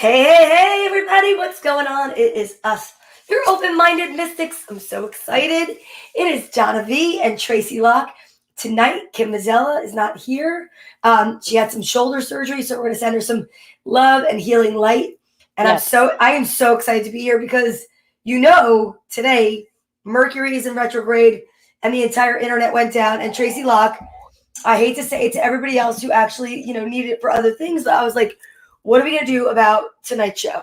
Hey, everybody, what's going on? It is us, your open-minded mystics. I'm so excited. It is Donna V and Tracy Locke. Tonight, Kim Mazzella is not here. She had some shoulder surgery, so we're going to send her some love and healing light. And Yes. I am so excited to be here because, today, Mercury is in retrograde and the entire internet went down. And Tracy Locke, I hate to say it to everybody else who actually, need it for other things, but I was like, what are we going to do about tonight's show?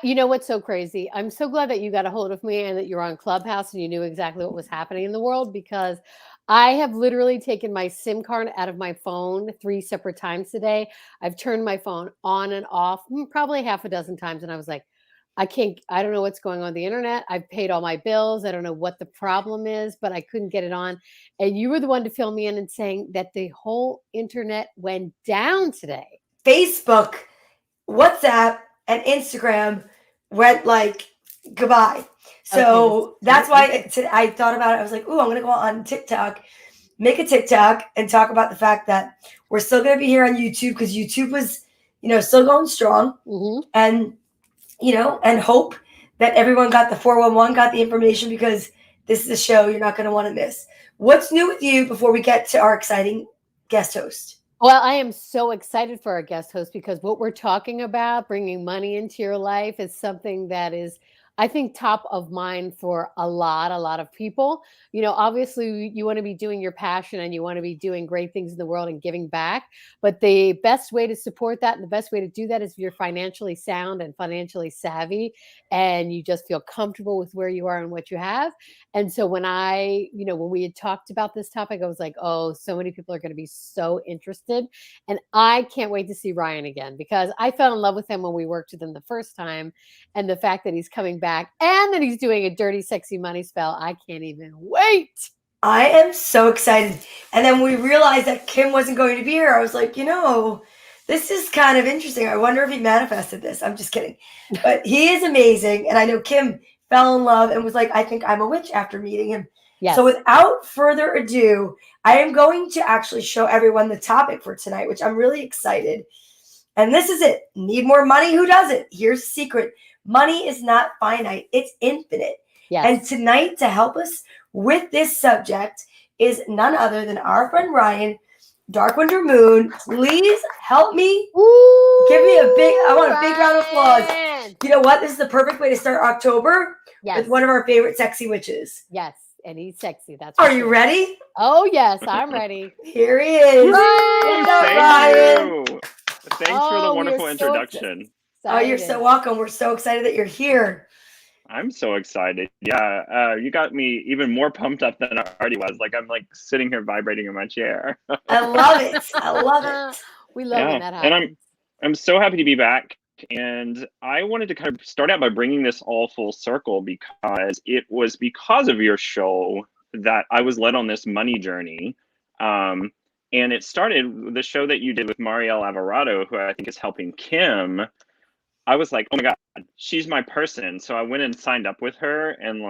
You know what's so crazy? I'm so glad that you got a hold of me and that you're on Clubhouse and you knew exactly what was happening in the world, because I have literally taken my SIM card out of my phone 3 separate times today. I've turned my phone on and off probably half a dozen times. And I was like, I don't know what's going on with the internet. I've paid all my bills. I don't know what the problem is, but I couldn't get it on. And you were the one to fill me in and saying that the whole internet went down today. Facebook, WhatsApp, and Instagram went like goodbye. So that's why I thought about it. I was like, ooh, I'm going to go on TikTok, make a TikTok and talk about the fact that we're still going to be here on YouTube because YouTube was, still going strong. Mm-hmm. And, and hope that everyone got the 411, got the information, because this is a show you're not going to want to miss. What's new with you before we get to our exciting guest host? Well, I am so excited for our guest host because what we're talking about, bringing money into your life, is something that is, I think, top of mind for a lot of people. Obviously you want to be doing your passion and you want to be doing great things in the world and giving back. But the best way to support that and the best way to do that is if you're financially sound and financially savvy and you just feel comfortable with where you are and what you have. And so when when we had talked about this topic, I was like, oh, so many people are going to be so interested. And I can't wait to see Ryan again, because I fell in love with him when we worked with him the first time. And the fact that he's coming back and that he's doing a dirty, sexy money spell, I can't even wait. I am so excited. And then we realized that Kim wasn't going to be here. I was like, this is kind of interesting. I wonder if he manifested this. I'm just kidding. But he is amazing. And I know Kim fell in love and was like, I think I'm a witch after meeting him. Yes. So without further ado, I am going to actually show everyone the topic for tonight, which I'm really excited. And this is it. Need more money? Who doesn't? Here's the secret. Money is not finite. It's infinite. Yes. And tonight, to help us with this subject, is none other than our friend Ryan, Dark Winter Moon. Please help me. Ooh, Give me I want a big round of applause. You know what? This is the perfect way to start October with one of our favorite sexy witches. Yes. And he's sexy. That's Are you ready? Oh, yes, I'm ready. Here he is. Ryan! Thank you. Thanks for the wonderful introduction. You're so welcome. We're so excited that you're here. I'm so excited. Yeah, you got me even more pumped up than I already was. Like, I'm sitting here vibrating in my chair. I love it. I love it. We love when that happens. And I'm so happy to be back. And I wanted to kind of start out by bringing this all full circle, because it was because of your show that I was led on this money journey. And it started, the show that you did with Marielle Alvarado, who I think is helping Kim. I was like, oh my God, she's my person. So I went and signed up with her. And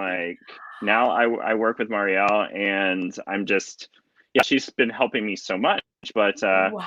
now I work with Marielle, and I'm just, she's been helping me so much. But wow.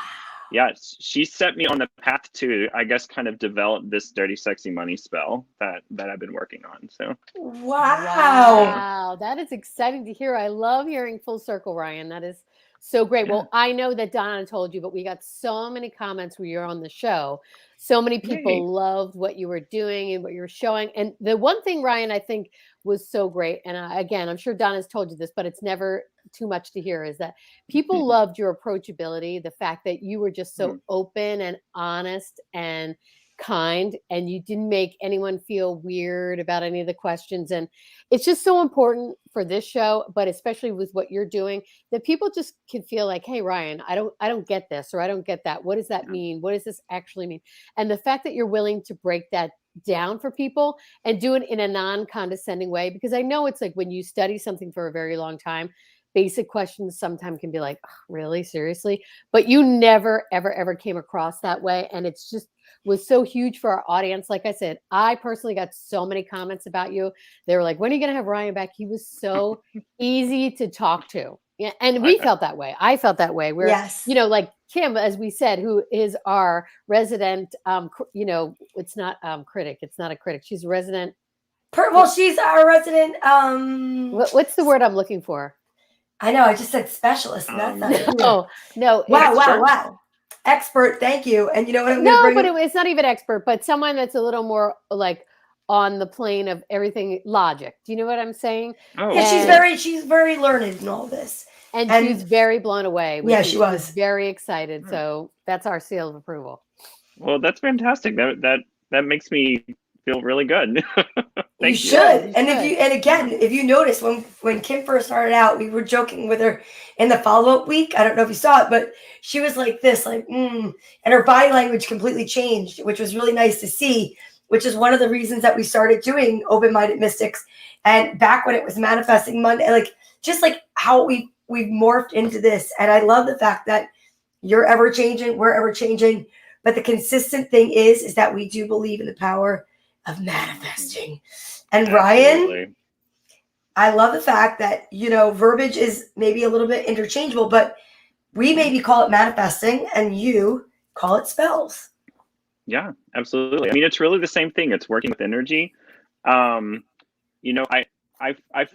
Yeah, she set me on the path to, I guess, kind of develop this dirty, sexy money spell that I've been working on. So wow, that is exciting to hear. I love hearing full circle, Ryan. That is so great. Well, I know that Donna told you, but we got so many comments when you're on the show. So many people loved what you were doing and what you were showing. And the one thing, Ryan, I think was so great, and again, I'm sure Donna's told you this, but it's never too much to hear, is that people loved your approachability, the fact that you were just so open and honest and kind, and you didn't make anyone feel weird about any of the questions. And it's just so important for this show, but especially with what you're doing, that people just can feel like, hey, Ryan, I don't get this, or I don't get that. What does that mean? What does this actually mean? And the fact that you're willing to break that down for people and do it in a non-condescending way, because I know it's like when you study something for a very long time, basic questions sometimes can be like, oh, really, seriously? But you never, ever, ever came across that way. And it's just was so huge for our audience. Like I said, I personally got so many comments about you. They were like, when are you going to have Ryan back? He was so easy to talk to. Yeah, and we felt that way. I felt that way. Where Yes. like Kim, as we said, who is our resident, it's not critic. It's not a critic. She's a resident. Well, she's our resident. What's the word I'm looking for? I know. I just said specialist. And that's not it. No. Wow. Expert. Thank you. And you know what I'm No, bring but it's not even expert, but someone that's a little more like on the plane of everything logic. Do you know what I'm saying? Oh, yeah, she's very learned in all this. And she's very blown away. Yeah, she was very excited. So that's our seal of approval. Well, that's fantastic. That makes me feel really good. You should. If you notice when Kim first started out, we were joking with her in the follow-up week. I don't know if you saw it, but she was like this, and her body language completely changed, which was really nice to see, which is one of the reasons that we started doing Open-Minded Mystics. And back when it was Manifesting Monday, just how we've morphed into this. And I love the fact that you're ever changing, we're ever changing. But the consistent thing is that we do believe in the power of manifesting. And Absolutely. Ryan, I love the fact that, verbiage is maybe a little bit interchangeable, but we maybe call it manifesting and you call it spells. Yeah, absolutely. I mean, it's really the same thing. It's working with energy. I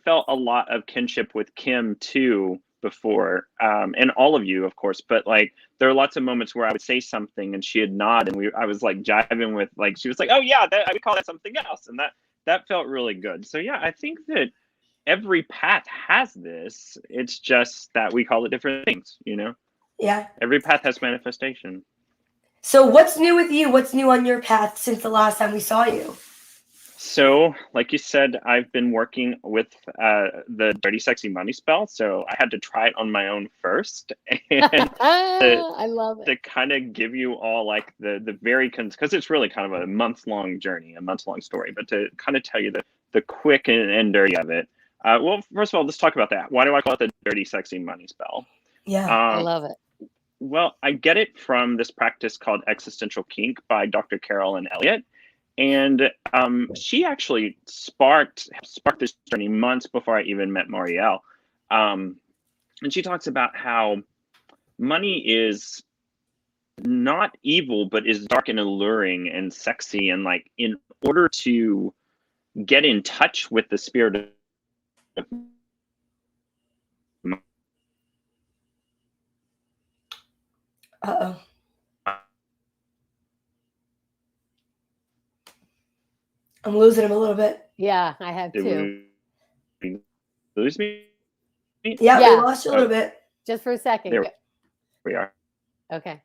felt a lot of kinship with Kim too before, and all of you, of course, but there are lots of moments where I would say something and she'd nod and I was jiving with she was like, oh yeah, I would call that something else. And that felt really good. So yeah, I think that every path has this. It's just that we call it different things, Yeah. Every path has manifestation. So what's new with you? What's new on your path since the last time we saw you? So, like you said, I've been working with the Dirty Sexy Money spell. So I had to try it on my own first. And I love it. To kind of give you all the very, because it's really kind of a month-long journey, a month-long story, but to kind of tell you the quick and dirty of it. Well, first of all, let's talk about that. Why do I call it the Dirty Sexy Money spell? Yeah, I love it. Well, I get it from this practice called Existential Kink by Dr. Carolyn Elliott. And she actually sparked this journey months before I even met Marielle. And she talks about how money is not evil, but is dark and alluring and sexy. And in order to get in touch with the spirit of uh-oh. I'm losing him a little bit. Yeah, I have too. Did we lose me? Yeah, we lost you a little bit. Just for a second. There we are. Okay.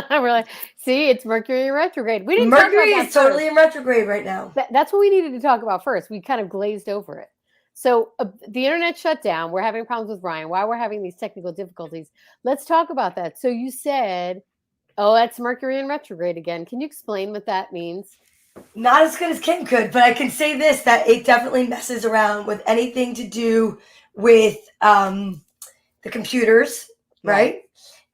We're see, it's Mercury retrograde. We didn't. Mercury is totally in retrograde right now. That's what we needed to talk about first. We kind of glazed over it. So the internet shut down. We're having problems with Ryan. Why we're having these technical difficulties? Let's talk about that. So you said, oh, that's Mercury in retrograde again. Can you explain what that means? Not as good as Kim could, but I can say this, that it definitely messes around with anything to do with the computers, right?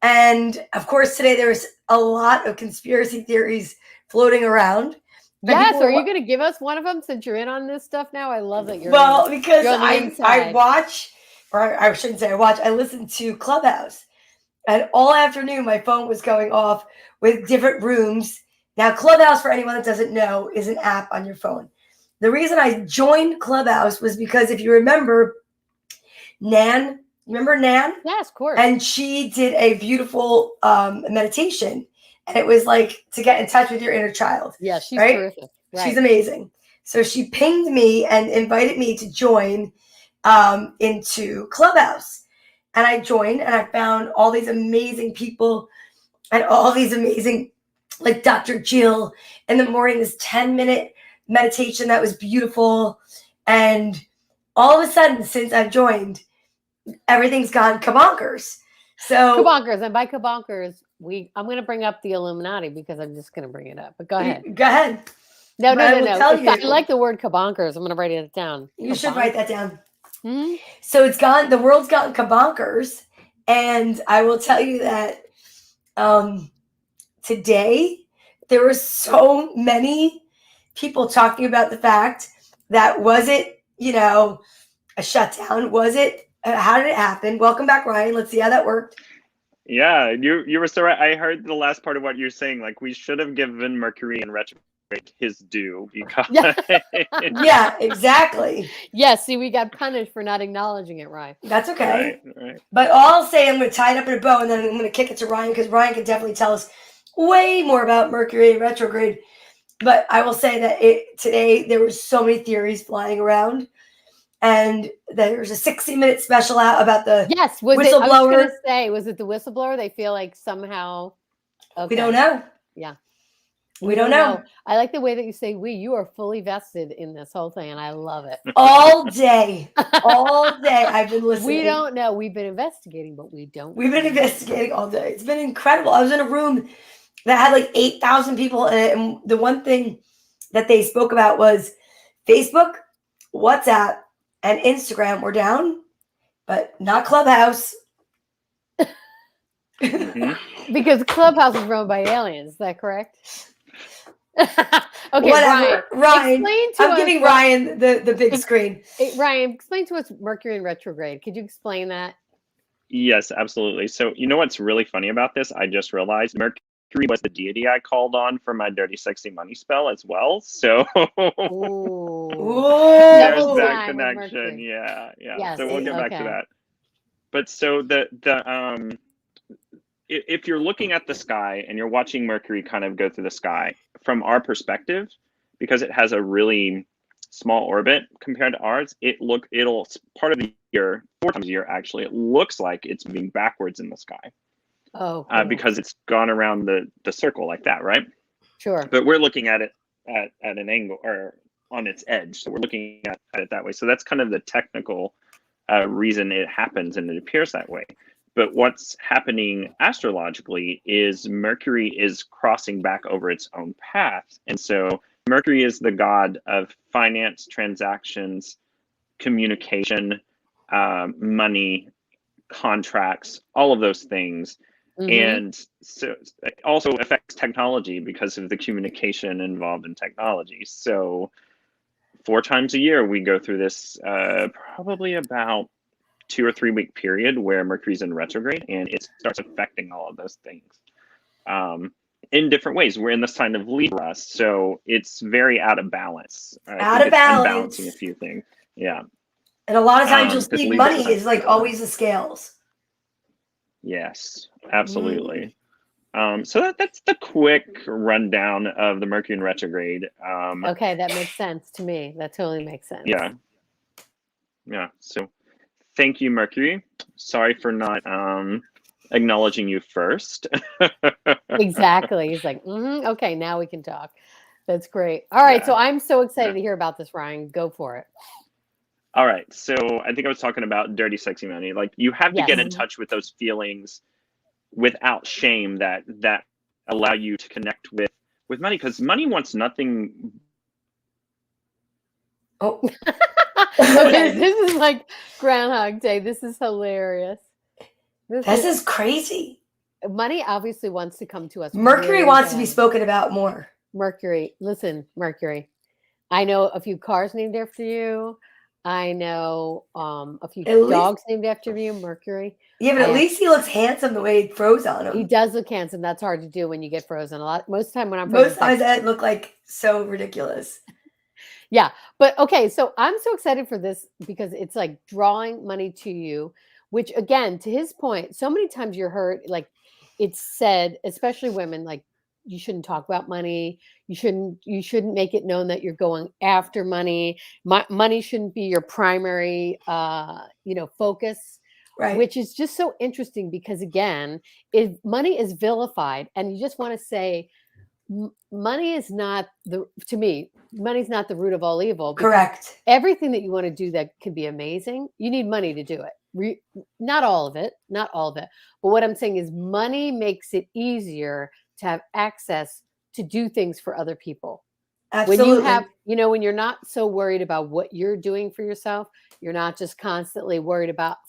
And of course, today there's a lot of conspiracy theories floating around. Yes, are you going to give us one of them since you're in on this stuff now? I love that you're because I watch, or I shouldn't say I watch, I listen to Clubhouse. And all afternoon, my phone was going off with different rooms. Now, Clubhouse, for anyone that doesn't know, is an app on your phone. The reason I joined Clubhouse was because if you remember, Nan, remember Nan? Yes, of course. And she did a beautiful meditation. And it was to get in touch with your inner child. Yeah, she's terrific. Right? She's amazing. So she pinged me and invited me to join into Clubhouse. And I joined and I found all these amazing people and all these amazing, Dr. Jill in the morning, this 10-minute meditation that was beautiful. And all of a sudden, since I've joined, everything's gone kabonkers. So kabonkers. And by kabonkers, I'm going to bring up the Illuminati because I'm just going to bring it up. But go ahead. Go ahead. No. I like the word kabonkers. I'm going to write it down. You should write that down. Mm-hmm. So the world's gotten kabonkers. And I will tell you that today there were so many people talking about the fact that was it, a shutdown? Was it, how did it happen? Welcome back, Ryan. Let's see how that worked. Yeah, you were so right. I heard the last part of what you're saying. Like, we should have given Mercury in retrograde his due because Yeah, exactly. Yeah, see, we got punished for not acknowledging it, Ryan. That's okay. Right. But all I'll say, I'm going to tie it up in a bow, and then I'm going to kick it to Ryan, because Ryan can definitely tell us way more about Mercury retrograde. But I will say that today there were so many theories flying around, and there's a 60-minute special out about the whistleblower. I was going to say, was it the whistleblower? They feel like somehow. Okay. We don't know. Yeah. We don't know. I like the way that you say we. You are fully vested in this whole thing, and I love it. All day. All day I've been listening. We don't know. We've been investigating, but we don't. We've been investigating all day. It's been incredible. I was in a room that had like 8,000 people in it, and the one thing that they spoke about was Facebook, WhatsApp, and Instagram were down, but not Clubhouse. Mm-hmm. Because Clubhouse is run by aliens. Is that correct? Okay, whatever. Ryan, I'm giving what, Ryan the big screen. Ryan, explain to us Mercury in retrograde. Could you explain that? Yes, absolutely. So, you know what's really funny about this? I just realized Mercury was the deity I called on for my dirty, sexy money spell as well. So there's that connection. Yeah. Yes, so we'll get back to that. But so if you're looking at the sky and you're watching Mercury kind of go through the sky, from our perspective, because it has a really small orbit compared to ours, it'll part of the year, 4 times a year actually, it looks like it's moving backwards in the sky. Oh, cool. Because it's gone around the circle like that, right? Sure. But we're looking at it at an angle or on its edge, so we're looking at it that way. So that's kind of the technical reason it happens and it appears that way. But what's happening astrologically is Mercury is crossing back over its own path. And so Mercury is the god of finance, transactions, communication, money, contracts, all of those things. Mm-hmm. And so it also affects technology because of the communication involved in technology. So 4 times a year, we go through this probably about 2 or 3 week period where Mercury's in retrograde, and it starts affecting all of those things in different ways. We're in the sign of Libra, so it's very out of balance. Out of balance. Unbalancing a few things. Yeah. And a lot of times you'll see money is like always the scales. Yes, absolutely. So that's the quick rundown of the Mercury in retrograde. Okay, that makes sense to me. That totally makes sense. Yeah. So thank you, Mercury. Sorry for not acknowledging you first. Exactly. He's like, okay, now we can talk. That's great. All right. Yeah. So I'm so excited to hear about this, Ryan. Go for it. All right. So I think I was talking about dirty, sexy money. Like, you have to get in touch with those feelings without shame that allow you to connect with money, because money wants nothing. Oh. Okay, this is like Groundhog Day. This is hilarious. This is crazy. Money obviously wants to come to us. Mercury wants to be spoken about more. Mercury, listen, Mercury. I know a few cars named after you. I know a few dogs named after you, Mercury. Yeah, but at least he looks handsome the way he froze on him. He does look handsome. That's hard to do when you get frozen. Most of the time when I'm frozen. Most times that look like so ridiculous. Yeah. But okay, so I'm so excited for this because it's like drawing money to you, which again, to his point, so many times you're heard, like it's said, especially women, like you shouldn't talk about money. You shouldn't make it known that you're going after money. Money shouldn't be your primary, focus. Right. Which is just so interesting because again, if money is vilified, and you just want to say, money is not money's not the root of all evil. Correct. Everything that you want to do that can be amazing, you need money to do it. Not all of it. But what I'm saying is money makes it easier to have access to do things for other people. Absolutely. When you have, when you're not so worried about what you're doing for yourself, you're not just constantly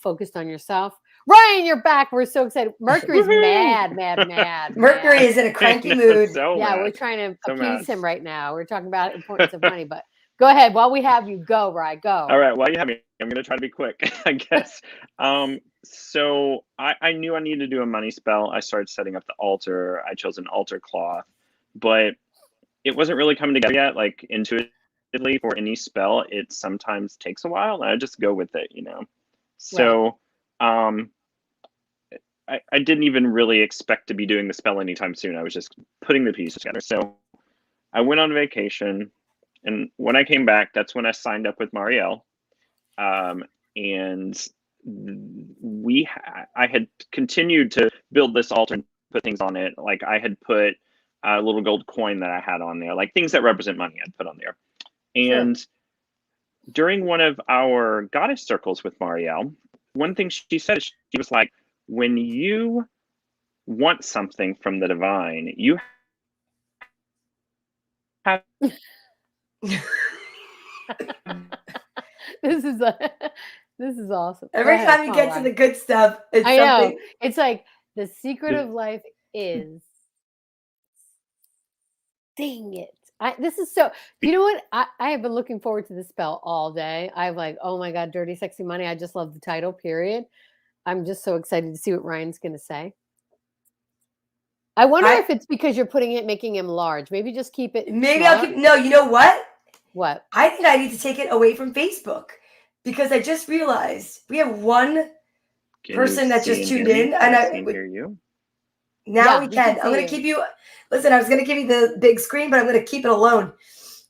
focused on yourself. Ryan, you're back. We're so excited. Mercury's mad. Mercury is in a cranky mood. We're trying to appease him right now. We're talking about importance of money, but Go ahead. While we have you, go, Rye, go. All right. While you have me, I'm going to try to be quick, I guess. So I knew I needed to do a money spell. I started setting up the altar. I chose an altar cloth, but it wasn't really coming together yet. Like intuitively for any spell, it sometimes takes a while, and I just go with it, So I didn't even really expect to be doing the spell anytime soon. I was just putting the pieces together. So I went on vacation, and when I came back, that's when I signed up with Marielle. And I had continued to build this altar and put things on it. Like I had put a little gold coin that I had on there, like things that represent money I'd put on there. And during one of our goddess circles with Marielle, one thing she said, she was like, when you want something from the divine, you have This is awesome. Every time you get to the good stuff, it's I something. know. It's like the secret of life is. Dang it. This is so, you know what? I have been looking forward to this spell all day. I'm like, oh my God, Dirty Sexy Money. I just love the title, period. I'm just so excited to see what Ryan's going to say. I wonder if it's because you're making him large. Maybe just keep it. Maybe I'll keep, no, you know what? What? I think I need to take it away from Facebook because I just realized we have one person that just tuned in. And I hear you. Now we can. I'm going to keep you. Listen, I was going to give you the big screen, but I'm going to keep it alone.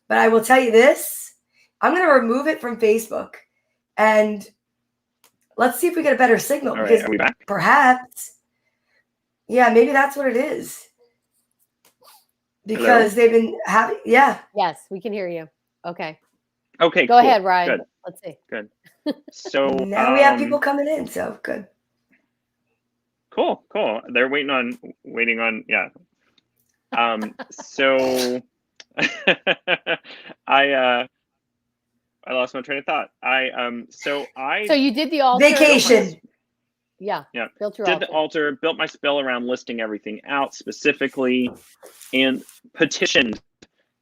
But I will tell you this. I'm going to remove it from Facebook. And let's see if we get a better signal. All right, because are we back? Perhaps. Yeah, maybe that's what it is. Because they've been having, Yes, we can hear you. Okay. Okay, Go ahead, Ryan. Good. Let's see. Good. So now we have people coming in, so good. Cool. They're waiting on, so I lost my train of thought. So you did the altar. Vacation. Yeah. Built the altar, built my spell around listing everything out specifically, and petitioned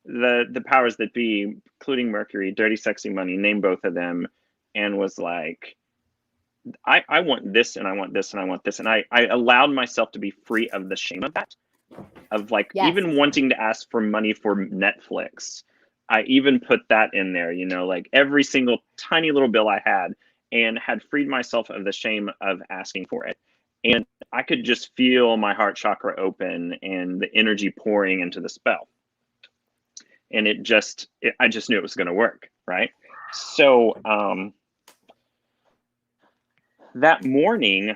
the powers that be, including Mercury, Dirty Sexy Money, named both of them, and was like, I want this, and I want this, and I want this. And I allowed myself to be free of the shame of that, of like even wanting to ask for money for Netflix. I even put that in there, like every single tiny little bill I had, and had freed myself of the shame of asking for it. And I could just feel my heart chakra open and the energy pouring into the spell. And I just knew it was going to work, right? So that morning,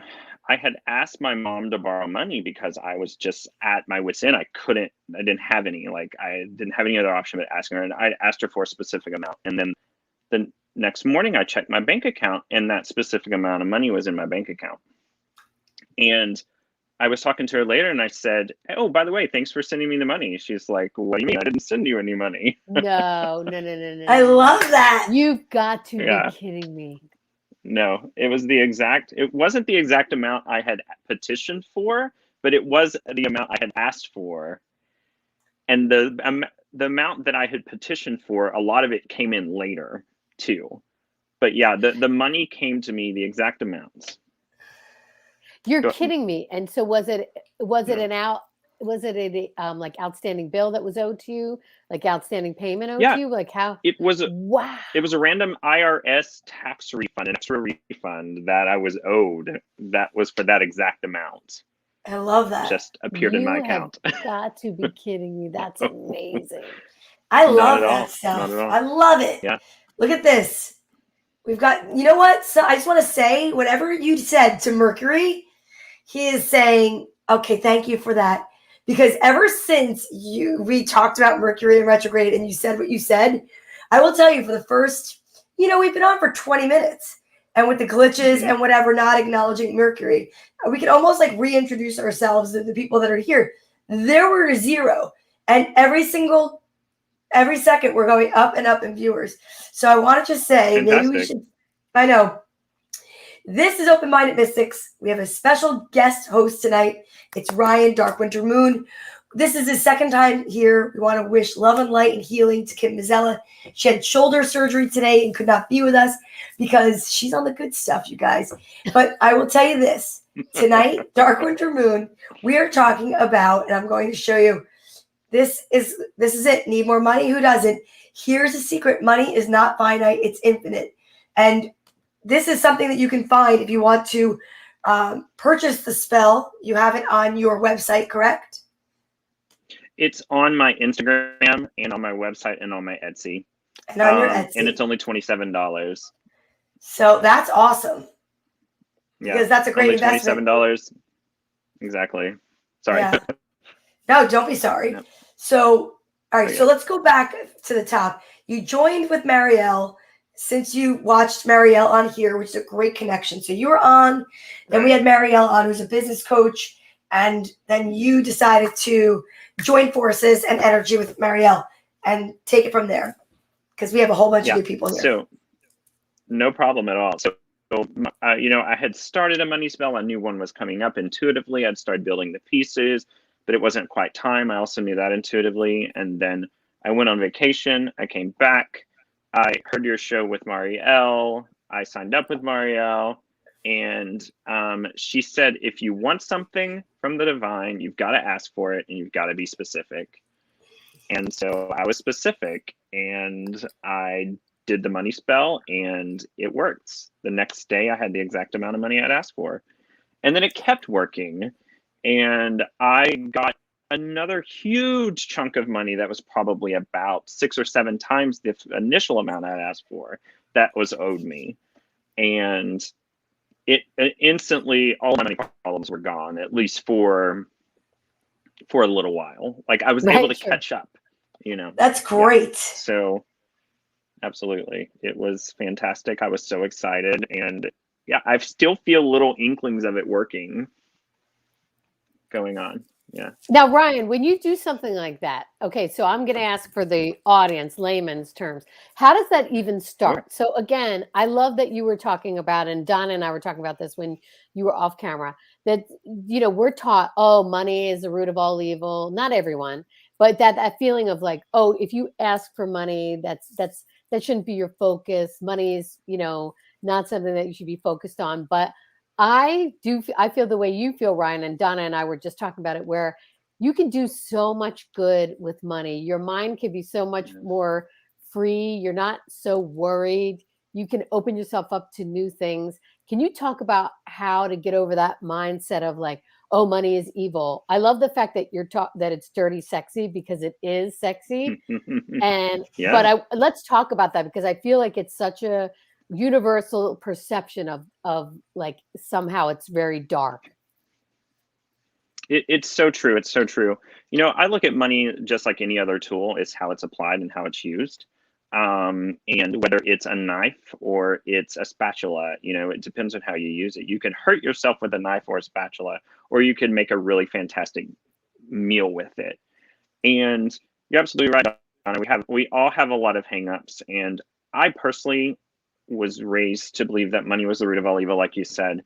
I had asked my mom to borrow money because I was just at my wit's end. I didn't have any, I didn't have any other option but asking her. And I asked her for a specific amount. And then the next morning, I checked my bank account, and that specific amount of money was in my bank account. And I was talking to her later, and I said, oh, by the way, thanks for sending me the money. She's like, what do you mean? I didn't send you any money. No. I love that. You've got to be kidding me. No, it wasn't the exact amount I had petitioned for, but it was the amount I had asked for. And the amount that I had petitioned for, a lot of it came in later too. But yeah, the money came to me, the exact amounts. You're kidding me. And so was it a like outstanding bill that was owed to you, like outstanding payment owed to you? Like how? It was a random IRS tax refund, an extra refund that I was owed. That was for that exact amount. I love that. Just appeared in my account. Got to be kidding me. That's amazing. I love that stuff. I love it. Yeah. Look at this. We've got, you know what? So I just want to say, whatever you said to Mercury, he is saying, okay, thank you for that. Because ever since we talked about Mercury in retrograde and you said what you said, I will tell you for the first, we've been on for 20 minutes. And with the glitches and whatever, not acknowledging Mercury, we can almost like reintroduce ourselves to the people that are here. There were 0. And every second we're going up and up in viewers. So I want to just say, maybe we should, I know. This is Open Minded Mystics. We have a special guest host tonight. It's Ryan, Dark Winter Moon. this is his second time here. We want to wish love and light and healing to Kim Mazzella. She had shoulder surgery today and could not be with us because she's on the good stuff, you guys. But I will tell you this. Tonight, Dark Winter Moon, we are talking about, and I'm going to show you, this is it. Need more money? Who doesn't? Here's a secret. Money is not finite. It's infinite. And this is something that you can find if you want to purchase the spell. You have it on your website, correct? It's on my Instagram and on my website and on my Etsy. And on your Etsy. And it's only $27. So that's awesome. Yeah, because that's a great investment. $27. Exactly. Sorry. Yeah. No, don't be sorry. No. So, all right. So let's go back to the top. You joined with Marielle since you watched Marielle on here, which is a great connection. So you were on, then we had Marielle on, who's a business coach. And then you decided to join forces and energy with Marielle and take it from there. Because we have a whole bunch of new people here. So no problem at all. So, I had started a money spell. I knew one was coming up intuitively. I'd started building the pieces, but it wasn't quite time. I also knew that intuitively. And then I went on vacation. I came back. I heard your show with Marielle. I signed up with Marielle. And she said, if you want something from the divine, you've got to ask for it and you've got to be specific. And so I was specific and I did the money spell and it worked. The next day I had the exact amount of money I'd asked for. And then it kept working. And I got another huge chunk of money that was probably about 6 or 7 times the initial amount I'd asked for that was owed me. And it instantly, all my money problems were gone, at least for a little while. Like I was able to catch up, That's great. Yeah. So absolutely. It was fantastic. I was so excited. And yeah, I still feel little inklings of it working going on. Yeah. Now, Ryan, when you do something like that, okay, so I'm going to ask for the audience, layman's terms. How does that even start? So again, I love that you were talking about, and Donna and I were talking about this when you were off camera, that, we're taught, money is the root of all evil. Not everyone, but that feeling of like, if you ask for money, that shouldn't be your focus. Money is, not something that you should be focused on. But I feel the way you feel, Ryan, and Donna and I were just talking about it, where you can do so much good with money. Your mind can be so much more free. You're not so worried. You can open yourself up to new things. Can you talk about how to get over that mindset of like, money is evil? I love the fact that that it's dirty sexy, because it is sexy. And but let's talk about that, because I feel like it's such a universal perception of like somehow it's very dark. It's so true. It's so true. I look at money just like any other tool. It's how it's applied and how it's used. And whether it's a knife or it's a spatula, it depends on how you use it. You can hurt yourself with a knife or a spatula, or you can make a really fantastic meal with it. And you're absolutely right, Donna. We all have a lot of hangups, and I personally was raised to believe that money was the root of all evil, like you said.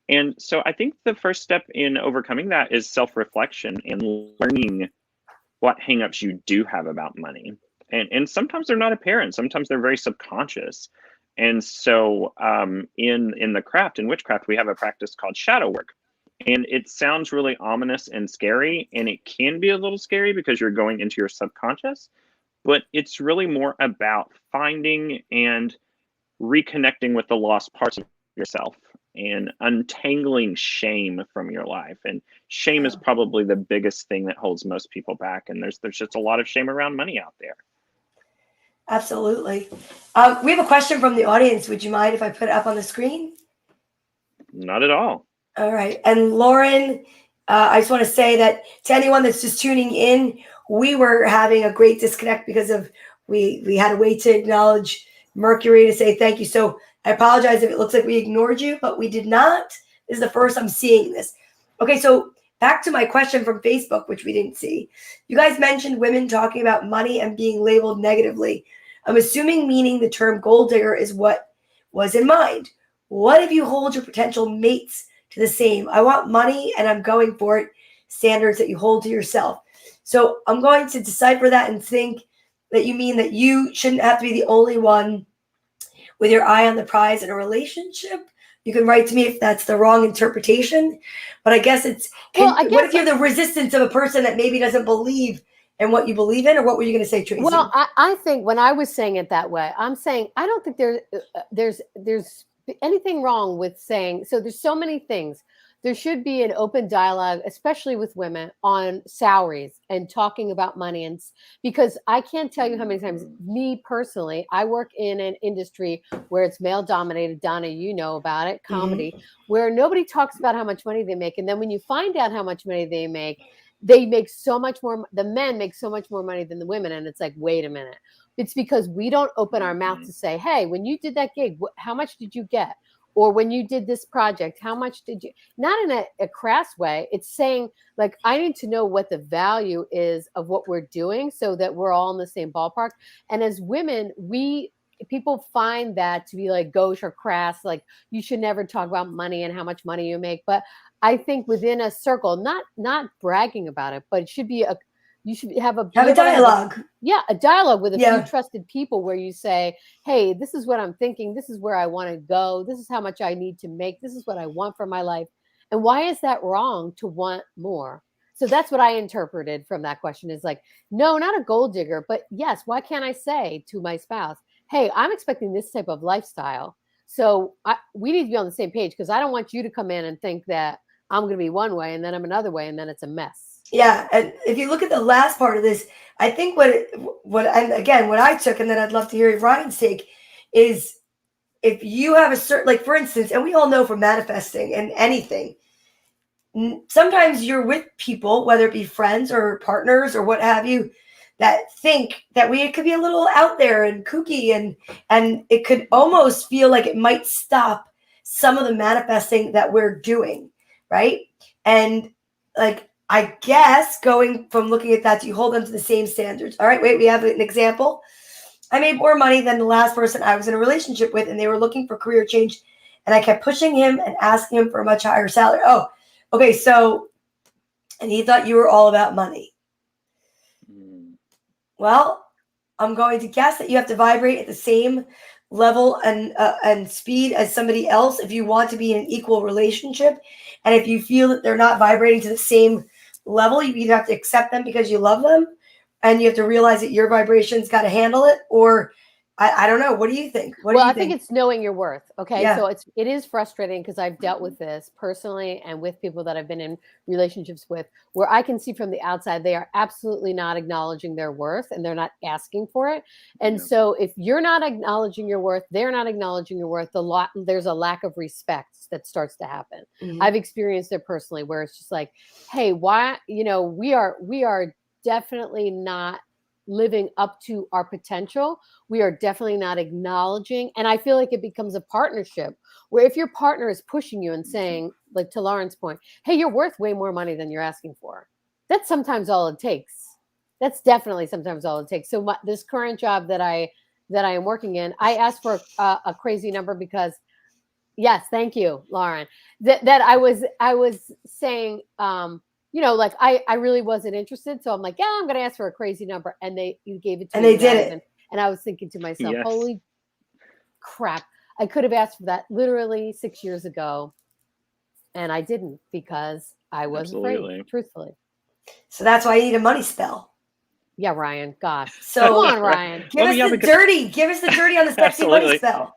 And so I think the first step in overcoming that is self-reflection and learning what hangups you do have about money. And sometimes they're not apparent. Sometimes they're very subconscious. And so in the craft, in witchcraft, we have a practice called shadow work. And it sounds really ominous and scary, and it can be a little scary because you're going into your subconscious, but it's really more about finding and reconnecting with the lost parts of yourself and untangling shame from your life. And shame is probably the biggest thing that holds most people back. And there's just a lot of shame around money out there. Absolutely. We have a question from the audience. Would you mind if I put it up on the screen? Not at all. All right. And Lauren, I just want to say that to anyone that's just tuning in, we were having a great disconnect because of we had a way to acknowledge Mercury to say thank you. So I apologize if it looks like we ignored you, but we did not. This is the first I'm seeing this. Okay, so back to my question from Facebook, which we didn't see. You guys mentioned women talking about money and being labeled negatively. I'm assuming meaning the term gold digger is what was in mind. What if you hold your potential mates to the same? I want money and I'm going for it. Standards that you hold to yourself. So I'm going to decipher that and think that you mean that you shouldn't have to be the only one with your eye on the prize in a relationship. You can write to me if that's the wrong interpretation. But I guess what if you're the resistance of a person that maybe doesn't believe in what you believe in? Or what were you going to say, Tracy? Well, I think when I was saying it that way, I'm saying I don't think there's anything wrong with saying, so there's so many things. There should be an open dialogue, especially with women, on salaries and talking about money. And because I can't tell you how many times, me personally, I work in an industry where it's male dominated. Donna, you know about it, comedy, where nobody talks about how much money they make. And then when you find out how much money they make so much more. The men make so much more money than the women. And it's like, wait a minute. It's because we don't open our mouth to say, hey, when you did that gig, how much did you get? Or when you did this project, how much did you, not in a crass way. It's saying, like, I need to know what the value is of what we're doing so that we're all in the same ballpark. And as women, people find that to be like gauche or crass, like you should never talk about money and how much money you make. But I think within a circle, not bragging about it, but it should be you should have a dialogue. A dialogue with a few trusted people where you say, hey, this is what I'm thinking. This is where I want to go. This is how much I need to make. This is what I want for my life. And why is that wrong to want more? So that's what I interpreted from that question is like, no, not a gold digger, but yes, why can't I say to my spouse, hey, I'm expecting this type of lifestyle. So we need to be on the same page because I don't want you to come in and think that I'm going to be one way and then I'm another way and then it's a mess. Yeah, and if you look at the last part of this, I think what I took, and then I'd love to hear Ryan's take, is if you have a certain, like for instance, and we all know from manifesting and anything, sometimes you're with people, whether it be friends or partners or what have you, that think that we could be a little out there and kooky, and it could almost feel like it might stop some of the manifesting that we're doing, right? And like, I guess going from looking at that, do you hold them to the same standards? All right, wait, we have an example. I made more money than the last person I was in a relationship with, and they were looking for career change, and I kept pushing him and asking him for a much higher salary. Oh, okay, so, and he thought you were all about money. Well, I'm going to guess that you have to vibrate at the same level and speed as somebody else if you want to be in an equal relationship. And if you feel that they're not vibrating to the same level, you either have to accept them because you love them and you have to realize that your vibration's got to handle it, or I don't know. What do you think? I think it's knowing your worth. Okay. Yeah. So it is frustrating because I've dealt with this personally and with people that I've been in relationships with where I can see from the outside, they are absolutely not acknowledging their worth and they're not asking for it. And so if you're not acknowledging your worth, they're not acknowledging your worth, there's a lack of respect that starts to happen. I've experienced it personally where it's just like, hey, why, we are definitely not living up to our potential. We are definitely not acknowledging. And I feel like it becomes a partnership where if your partner is pushing you and saying, like to Lauren's point, hey, you're worth way more money than you're asking for. That's sometimes all it takes. That's definitely sometimes all it takes. So this current job that I am working in, I asked for a crazy number because yes, thank you, Lauren, that I was saying, like I really wasn't interested. So I'm like, yeah, I'm going to ask for a crazy number. And you gave it to me. And they did it. And I was thinking to myself, holy crap. I could have asked for that literally 6 years ago. And I didn't because I was afraid, truthfully. So that's why you need a money spell. Yeah, Ryan. Gosh. So come on, Ryan. Give us the dirty on the sexy money spell.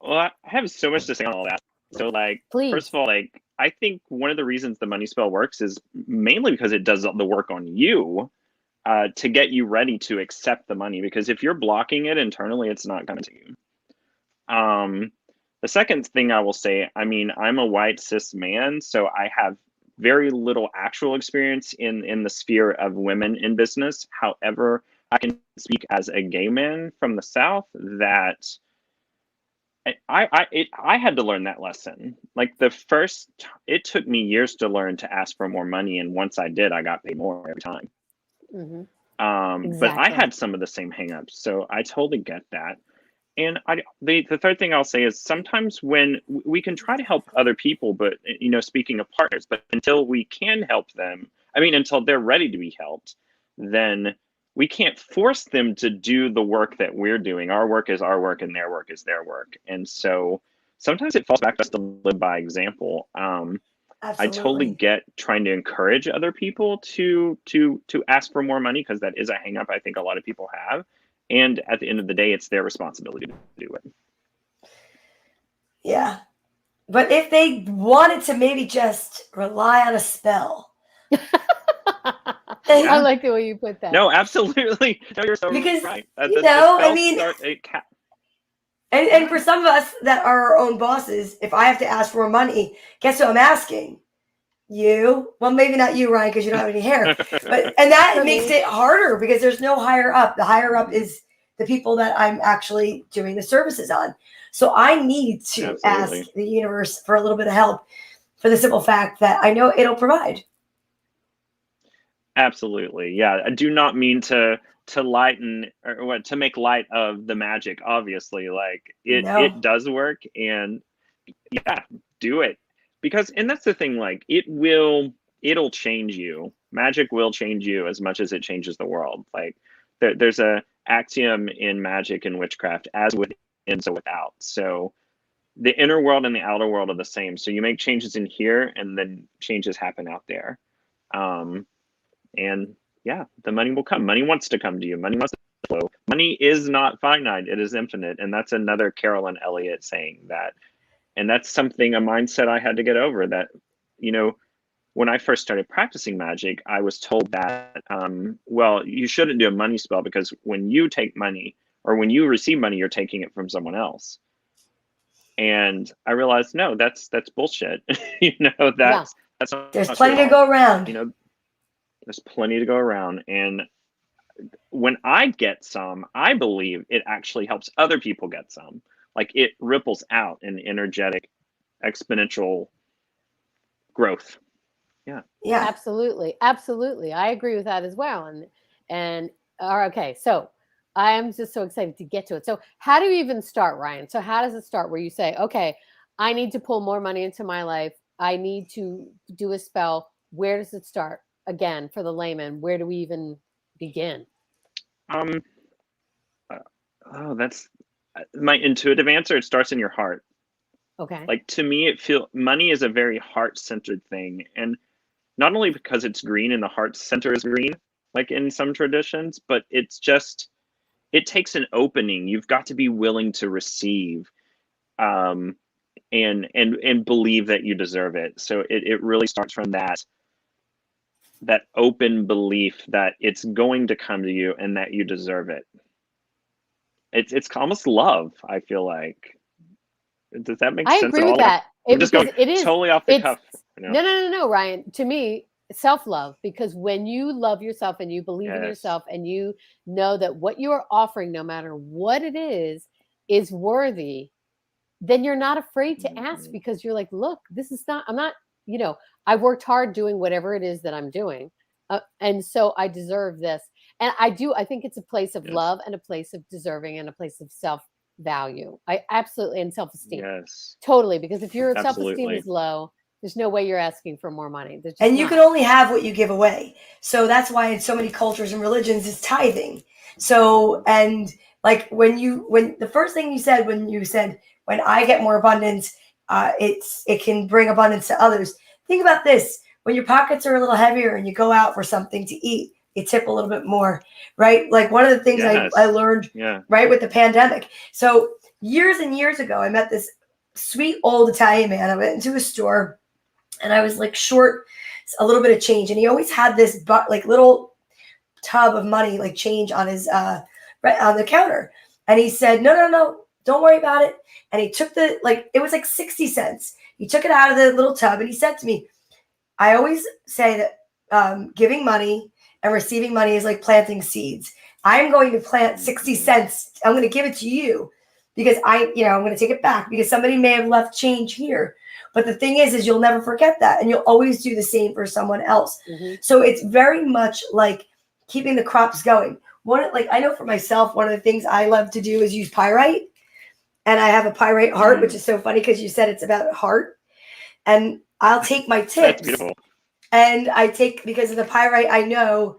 Well, I have so much to say on all that. So please. First of all, I think one of the reasons the money spell works is mainly because it does the work on you to get you ready to accept the money. Because if you're blocking it internally, it's not going to you. The second thing I will say, I'm a white cis man, so I have very little actual experience in the sphere of women in business. However, I can speak as a gay man from the South that I had to learn that lesson. It took me years to learn to ask for more money, and once I did, I got paid more every time. Exactly. But I had some of the same hangups, so I totally get that. And the third thing I'll say is sometimes when we can try to help other people, but speaking of partners, but until we can help them, until they're ready to be helped, then we can't force them to do the work that we're doing. Our work is our work and their work is their work. And so sometimes it falls back to us to live by example. I totally Absolutely. get trying to encourage other people to ask for more money, because that is a hang up I think a lot of people have. And at the end of the day, it's their responsibility to do it. Yeah. But if they wanted to maybe just rely on a spell. I like the way you put that. No, absolutely. No, you're so Because, right. you know, I mean, And and for some of us that are our own bosses, if I have to ask for more money, guess who I'm asking? You. Well, maybe not you, Ryan, because you don't have any hair. And that makes it harder because there's no higher up. The higher up is the people that I'm actually doing the services on. So I need to ask the universe for a little bit of help, for the simple fact that I know it'll provide. Absolutely. Yeah. I do not mean to lighten or what to make light of the magic. Obviously, like it does work, and yeah, do it. Because, and that's the thing, like it'll change you. Magic will change you as much as it changes the world. Like there's a axiom in magic and witchcraft: as within, so without. So the inner world and the outer world are the same. So you make changes in here, and then changes happen out there. And yeah, the money will come. Money wants to come to you. Money wants to flow. Money is not finite. It is infinite. And that's another Carolyn Elliott saying that. And that's something, a mindset I had to get over, that, you know, when I first started practicing magic, I was told that, well, you shouldn't do a money spell because when you take money or when you receive money, you're taking it from someone else. And I realized, no, that's bullshit. You know, that's there's plenty to go around. You know, there's plenty to go around. And when I get some, I believe it actually helps other people get some. Like it ripples out in energetic, exponential growth. Yeah. Yeah. Absolutely. Absolutely. I agree with that as well. And okay. So I am just so excited to get to it. So how do you even start, Ryan? So how does it start where you say, okay, I need to pull more money into my life. I need to do a spell. Where does it start? Again, for the layman, where do we even begin? That's my intuitive answer. It starts in your heart. Okay. Like to me, money is a very heart-centered thing. And not only because it's green and the heart center is green, like in some traditions, but it's just, it takes an opening. You've got to be willing to receive, and believe that you deserve it. So it really starts from that open belief that it's going to come to you and that you deserve it. It's almost love, I feel like. Does that make sense? I agree with that. It is totally off the cuff. No, Ryan. To me, self-love, because when you love yourself and you believe in yourself and you know that what you are offering, no matter what it is worthy, then you're not afraid to ask, because you're like, look, this is not, I'm not, I've worked hard doing whatever it is that I'm doing. And so I deserve this. And I think it's a place of love and a place of deserving and a place of self-value. I absolutely, and self-esteem. Yes. Totally. Because if your self-esteem is low, there's no way you're asking for more money. And you can only have what you give away. So that's why in so many cultures and religions it's tithing. So, and like when the first thing you said, when I get more abundance, it can bring abundance to others. Think about this. When your pockets are a little heavier and you go out for something to eat, you tip a little bit more, right? Like one of the things I learned, right, with the pandemic. So years and years ago, I met this sweet old Italian man. I went into a store and I was like short a little bit of change. And he always had this like little tub of money, like change on his, right on the counter. And he said, no, don't worry about it. And he took it was like 60 cents. He took it out of the little tub and he said to me, I always say that giving money and receiving money is like planting seeds. I'm going to plant 60 cents. I'm going to give it to you because I'm going to take it back because somebody may have left change here. But the thing is you'll never forget that. And you'll always do the same for someone else. Mm-hmm. So it's very much like keeping the crops going. I know for myself, one of the things I love to do is use pyrite. And I have a pyrite heart, which is so funny because you said it's about heart. And I'll take my tips. That's beautiful. And I take, because of the pyrite, I know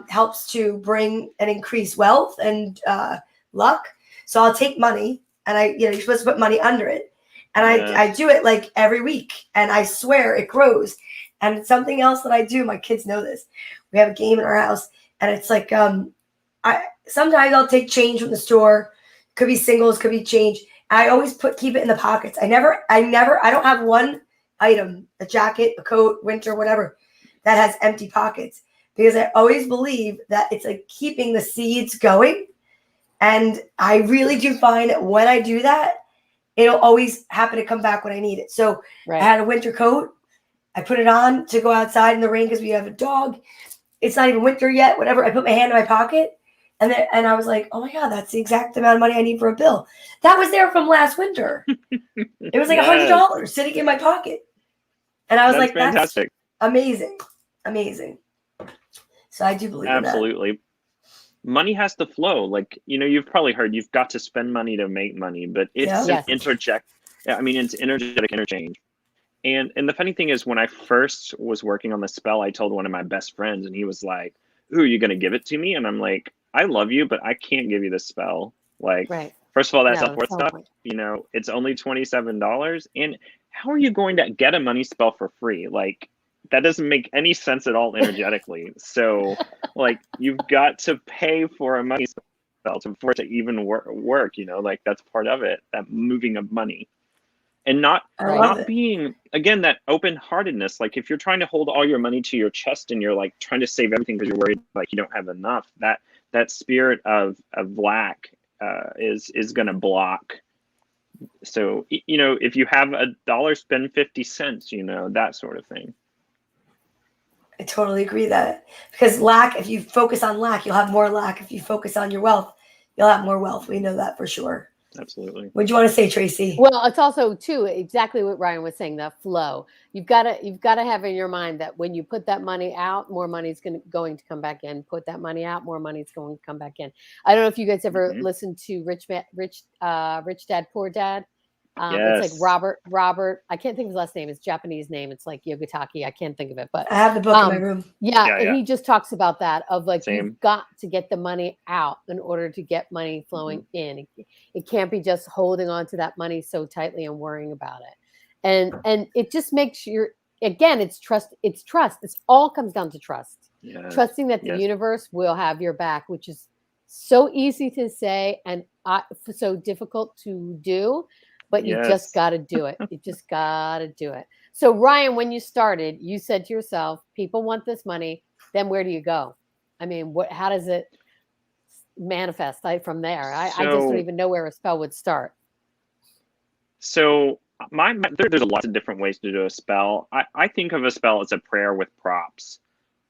helps to bring and increase wealth and luck. So I'll take money, and you're supposed to put money under it. And I do it like every week, and I swear it grows. And something else that I do, my kids know this. We have a game in our house, and it's like sometimes I'll take change from the store. Could be singles, could be change. I always keep it in the pockets. I don't have one item, a jacket, a coat, winter, whatever, that has empty pockets, because I always believe that it's like keeping the seeds going. And I really do find that when I do that, it'll always happen to come back when I need it. So I had a winter coat. I put it on to go outside in the rain because we have a dog. It's not even winter yet, whatever. I put my hand in my pocket, and I was like, oh my God, that's the exact amount of money I need for a bill. That was there from last winter. It was like $100 sitting in my pocket. And I was like, fantastic. That's amazing. Amazing. So I do believe in that. Absolutely. Money has to flow. Like, you've probably heard you've got to spend money to make money, but it's it's energetic interchange. And the funny thing is, when I first was working on the spell, I told one of my best friends, and he was like, ooh, are you going to give it to me? And I'm like, I love you, but I can't give you the spell. Like, first of all, that's self-worth stuff. It's only $27. And how are you going to get a money spell for free? Like, that doesn't make any sense at all energetically. So, like, you've got to pay for a money spell for it to even work. Like, that's part of it, that moving of money. And not being, again, that open-heartedness. Like, if you're trying to hold all your money to your chest and you're like trying to save everything because you're worried like you don't have enough, that spirit of lack is going to block. So, if you have $1, spend 50 cents, that sort of thing. I totally agree that, because lack, if you focus on lack, you'll have more lack. If you focus on your wealth, you'll have more wealth. We know that for sure. Absolutely. What do you want to say, Tracy? Well, it's also too exactly what Ryan was saying, that flow. You've got to have in your mind that when you put that money out, more money is going to come back in. Put that money out, more money is going to come back in. I don't know if you guys ever listened to Rich Dad Poor Dad. It's like Robert. I can't think of his last name. It's Japanese name. It's like Yogataki. I can't think of it, but I have the book in my room. And he just talks about that of like, you've got to get the money out in order to get money flowing in. It can't be just holding on to that money so tightly and worrying about it. And it just makes it's trust. It's trust. It all comes down to trust. Trusting that the universe will have your back, which is so easy to say and so difficult to do. But you just got to do it. You just got to do it. So, Ryan, when you started, you said to yourself, people want this money. Then where do you go? I mean, how does it manifest from there? I just don't even know where a spell would start. So there's a lot of different ways to do a spell. I think of a spell as a prayer with props.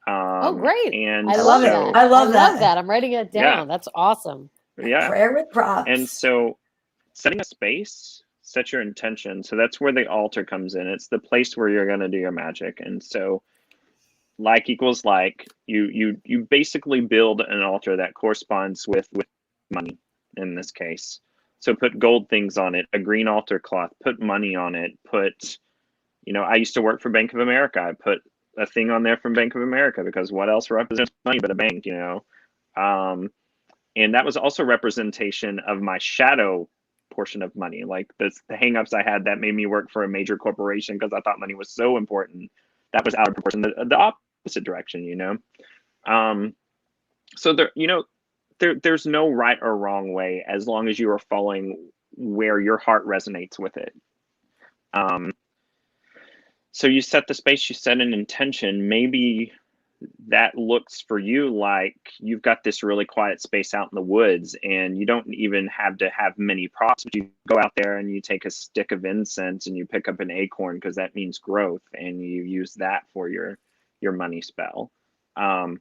Great. And I love that. I love that. I'm writing it down. Yeah. That's awesome. Yeah. Prayer with props. And so setting a space, set your intention. So that's where the altar comes in. It's the place where you're going to do your magic. And so like equals like, you basically build an altar that corresponds with money in this case. So put gold things on it, a green altar cloth, put money on it, I used to work for Bank of America. I put a thing on there from Bank of America because what else represents money but a bank, and that was also representation of my shadow portion of money. Like the hangups I had that made me work for a major corporation because I thought money was so important. That was out of proportion, the opposite direction, So there's no right or wrong way as long as you are following where your heart resonates with it. So you set the space, you set an intention. Maybe that looks for you like you've got this really quiet space out in the woods and you don't even have to have many props, but you go out there and you take a stick of incense and you pick up an acorn because that means growth, and you use that for your money spell. And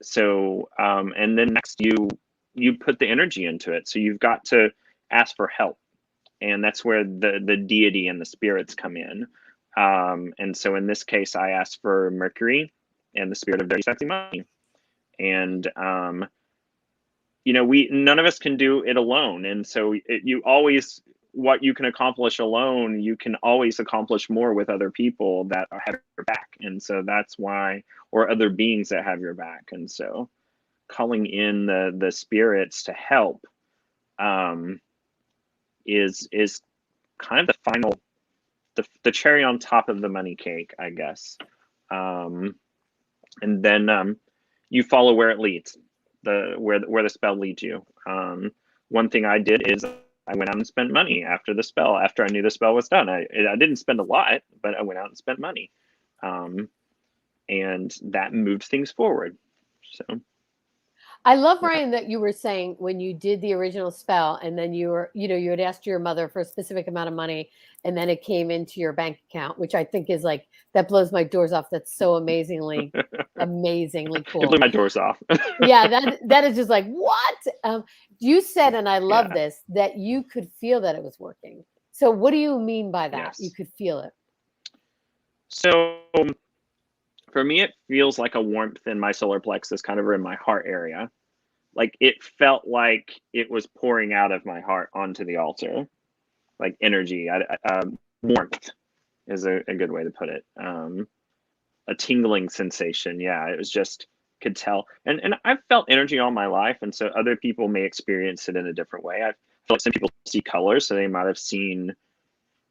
then next you put the energy into it. So you've got to ask for help. And that's where the deity and the spirits come in. And so in this case, I asked for Mercury and the spirit of very sexy money. And, none of us can do it alone. And so what you can accomplish alone, you can always accomplish more with other people that have your back. And so that's why, or other beings that have your back. And so calling in the spirits to help is kind of the final, the cherry on top of the money cake, I guess. And then you follow where it leads, where the spell leads you. One thing I did is I went out and spent money after the spell. After I knew the spell was done, I didn't spend a lot, but I went out and spent money, and that moved things forward. So I love, Ryan, that you were saying when you did the original spell and then you had asked your mother for a specific amount of money and then it came into your bank account, which I think is like, that blows my doors off. That's so amazingly cool. It blew my doors off. Yeah, that is just like, what? You said, and I love this, that you could feel that it was working. So what do you mean by that? Yes. You could feel it. So for me, it feels like a warmth in my solar plexus, kind of in my heart area. Like it felt like it was pouring out of my heart onto the altar, like energy. Warmth is a good way to put it. A tingling sensation. Yeah, it was just, could tell. And I've felt energy all my life, and so other people may experience it in a different way. I feel like some people see colors, so they might have seen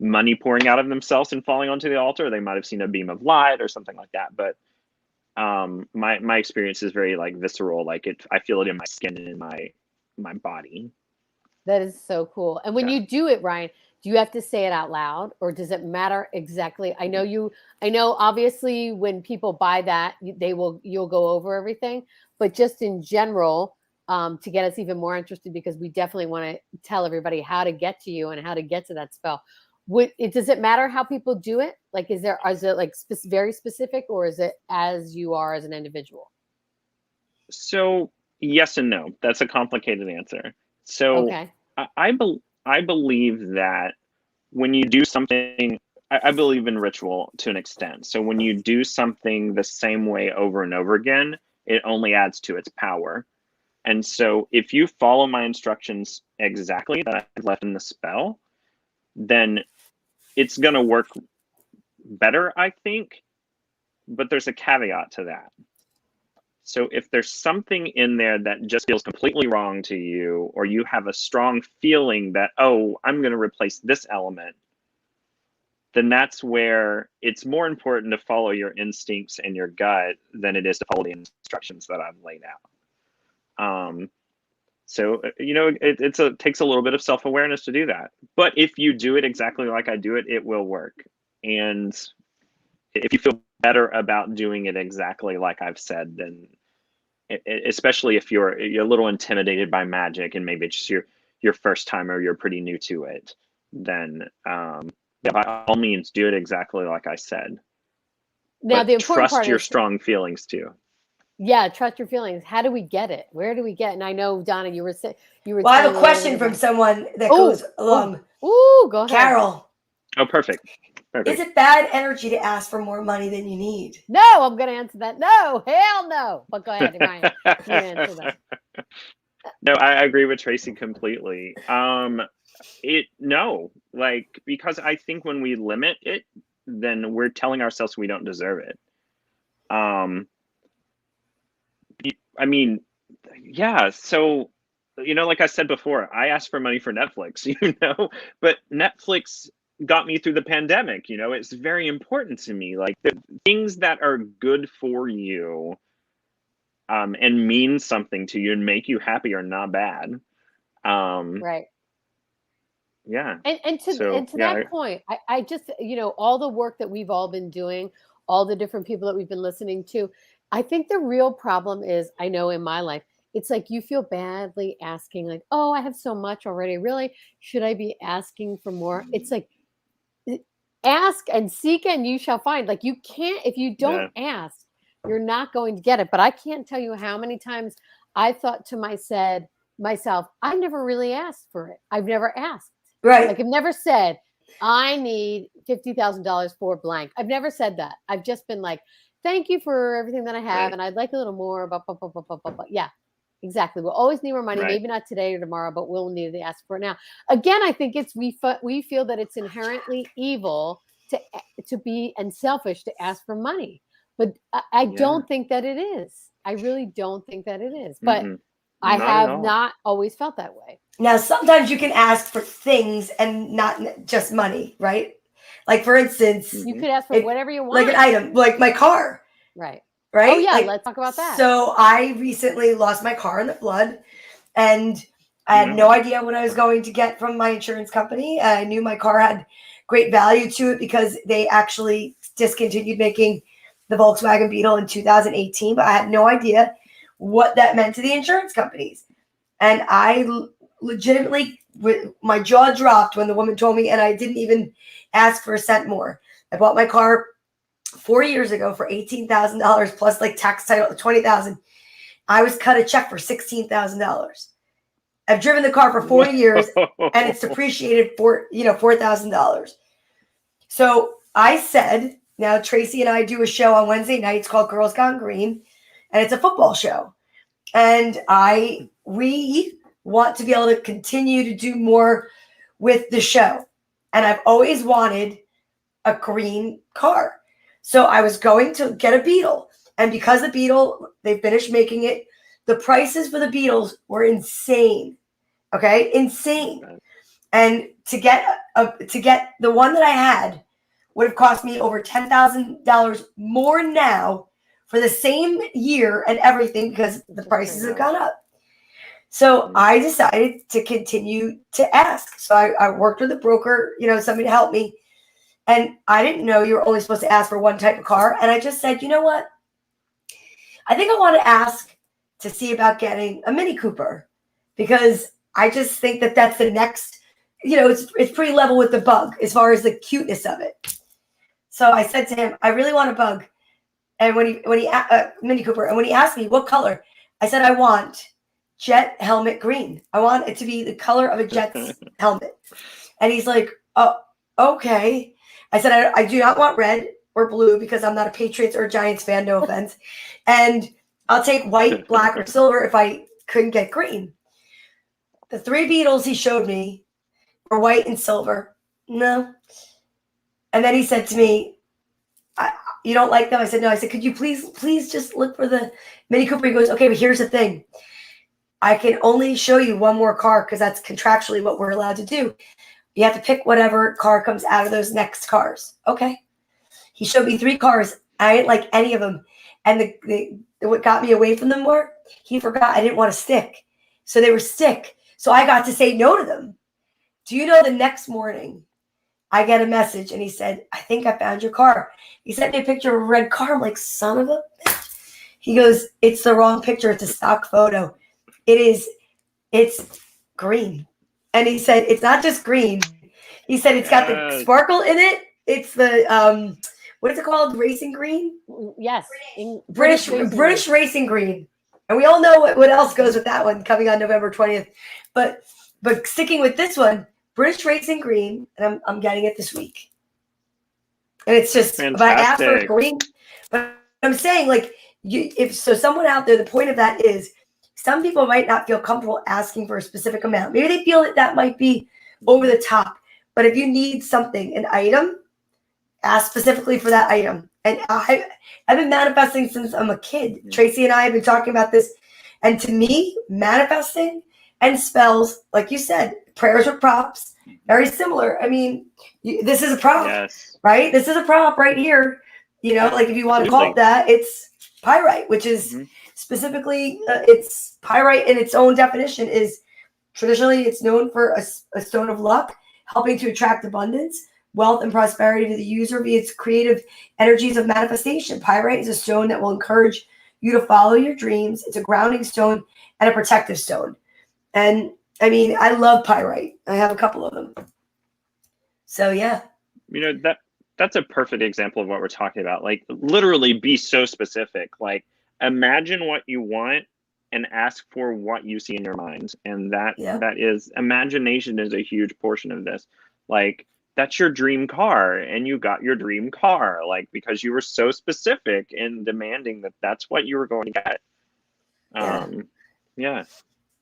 money pouring out of themselves and falling onto the altar. Or they might have seen a beam of light or something like that. But my experience is very like visceral. Like I feel it in my skin and in my body. That is so cool. And when you do it, Ryan, do you have to say it out loud, or does it matter exactly? I know obviously when people buy that, you'll go over everything, but just in general, to get us even more interested, because we definitely want to tell everybody how to get to you and how to get to that spell. Does it matter how people do it? Like, is it like very specific, or is it as you are as an individual? So yes and no. That's a complicated answer. So okay. I believe that when you do something, I believe in ritual to an extent. So when you do something the same way over and over again, it only adds to its power. And so if you follow my instructions exactly that I've left in the spell, then it's going to work better, I think. But there's a caveat to that. So if there's something in there that just feels completely wrong to you, or you have a strong feeling that, oh, I'm going to replace this element, then that's where it's more important to follow your instincts and your gut than it is to follow the instructions that I've laid out. So, it takes a little bit of self-awareness to do that. But if you do it exactly like I do it, it will work. And if you feel better about doing it exactly like I've said, then especially if you're a little intimidated by magic and maybe it's just your first time or you're pretty new to it, then by all means do it exactly like I said. Now, but the important trust part your is strong feelings too. Yeah, trust your feelings. How do we get it? Where do we get? And I know, Donna, you were saying Well, I have a question from someone that goes along. Go ahead, Carol. Oh, perfect. Is it bad energy to ask for more money than you need? No, I'm going to answer that. No, hell no. But go ahead, Ryan. You answer that. No, I agree with Tracy completely. No, like, because I think when we limit it, then we're telling ourselves we don't deserve it. I mean, yeah. So, like I said before, I asked for money for Netflix, but Netflix got me through the pandemic. It's very important to me. Like the things that are good for you, and mean something to you and make you happy are not bad. Right. Yeah. And to that point, I just, all the work that we've all been doing, all the different people that we've been listening to, I think the real problem is, I know in my life, it's like you feel badly asking, like, oh, I have so much already. Really? Should I be asking for more? It's like, ask and seek and you shall find. Like, you can't, if you don't ask, you're not going to get it. But I can't tell you how many times I thought to myself, I never really asked for it. I've never asked. Right. Like, I've never said, I need $50,000 for blank. I've never said that. I've just been like, thank you for everything that I have. Right. And I'd like a little more. Yeah, exactly. We'll always need more money. Right. Maybe not today or tomorrow, but we'll need to ask for it now. Again, I think we feel that it's inherently evil to be and selfish to ask for money. But I don't think that it is. I really don't think that it is. But I have not always felt that way. Now, sometimes you can ask for things and not just money, right? Like, for instance, you could ask for whatever you want. Like an item, like my car. Right. Right? Oh, yeah. Like, let's talk about that. So I recently lost my car in the flood, and I had no idea what I was going to get from my insurance company. I knew my car had great value to it because they actually discontinued making the Volkswagen Beetle in 2018, but I had no idea what that meant to the insurance companies. And I legitimately, my jaw dropped when the woman told me, and I didn't even ask for a cent more. I bought my car 4 years ago for $18,000 plus like tax title $20,000. I was cut a check for $16,000. I've driven the car for 40 years and it's depreciated for $4,000. So I said, now Tracy and I do a show on Wednesday nights called Girls Gone Green, and it's a football show. And we want to be able to continue to do more with the show. And I've always wanted a green car. So I was going to get a Beetle. And because the Beetle, they finished making it, the prices for the Beetles were insane. Okay? Insane. And to get the one that I had would have cost me over $10,000 more now for the same year and everything because the prices have gone up. So I decided to continue to ask. So I worked with a broker, somebody to help me. And I didn't know you were only supposed to ask for one type of car. And I just said, you know what? I think I want to ask to see about getting a Mini Cooper because I just think that that's the next, it's pretty level with the Bug as far as the cuteness of it. So I said to him, I really want a Bug. And when he Mini Cooper, and when he asked me what color, I said, I want jet helmet green. I want it to be the color of a Jet's helmet. And he's like, oh, okay. I said, I do not want red or blue because I'm not a Patriots or Giants fan, no offense. And I'll take white, black, or silver if I couldn't get green. The 3 Beetles he showed me were white and silver. No. And then he said to me, you don't like them? I said, no. I said, could you please just look for the Mini Cooper? He goes, okay, but here's the thing. I can only show you one more car because that's contractually what we're allowed to do. You have to pick whatever car comes out of those next cars. Okay. He showed me 3 cars. I didn't like any of them. And what got me away from them were, he forgot I didn't want a stick. So they were stick. So I got to say no to them. Do you know the next morning, I get a message and he said, I think I found your car. He sent me a picture of a red car. I'm like, son of a bitch. He goes, it's the wrong picture. It's a stock photo. It's green. And he said, it's not just green. He said, it's got the sparkle in it. It's the, what is it called? Racing green? Yes. British Racing Green. And we all know what else goes with that one coming on November 20th. But sticking with this one, British Racing Green, and I'm getting it this week. And it's just, if I ask for green, but I'm saying, like, if someone out there, the point of that is, some people might not feel comfortable asking for a specific amount. Maybe they feel that might be over the top. But if you need something, an item, ask specifically for that item. And I've been manifesting since I'm a kid. Tracy and I have been talking about this. And to me, manifesting and spells, like you said, prayers with props, very similar. I mean, this is a prop, right? This is a prop right here. Like if you want to call it that, it's pyrite, which is specifically, it's pyrite in its own definition is traditionally it's known for a stone of luck, helping to attract abundance, wealth, and prosperity to the user via its creative energies of manifestation. Pyrite is a stone that will encourage you to follow your dreams. It's a grounding stone and a protective stone. And I mean, I love pyrite. I have a couple of them. So yeah. That's a perfect example of what we're talking about. Like literally be so specific. Like imagine what you want and ask for what you see in your mind. And that is, imagination is a huge portion of this. Like that's your dream car and you got your dream car, like because you were so specific in demanding that that's what you were going to get. Yeah.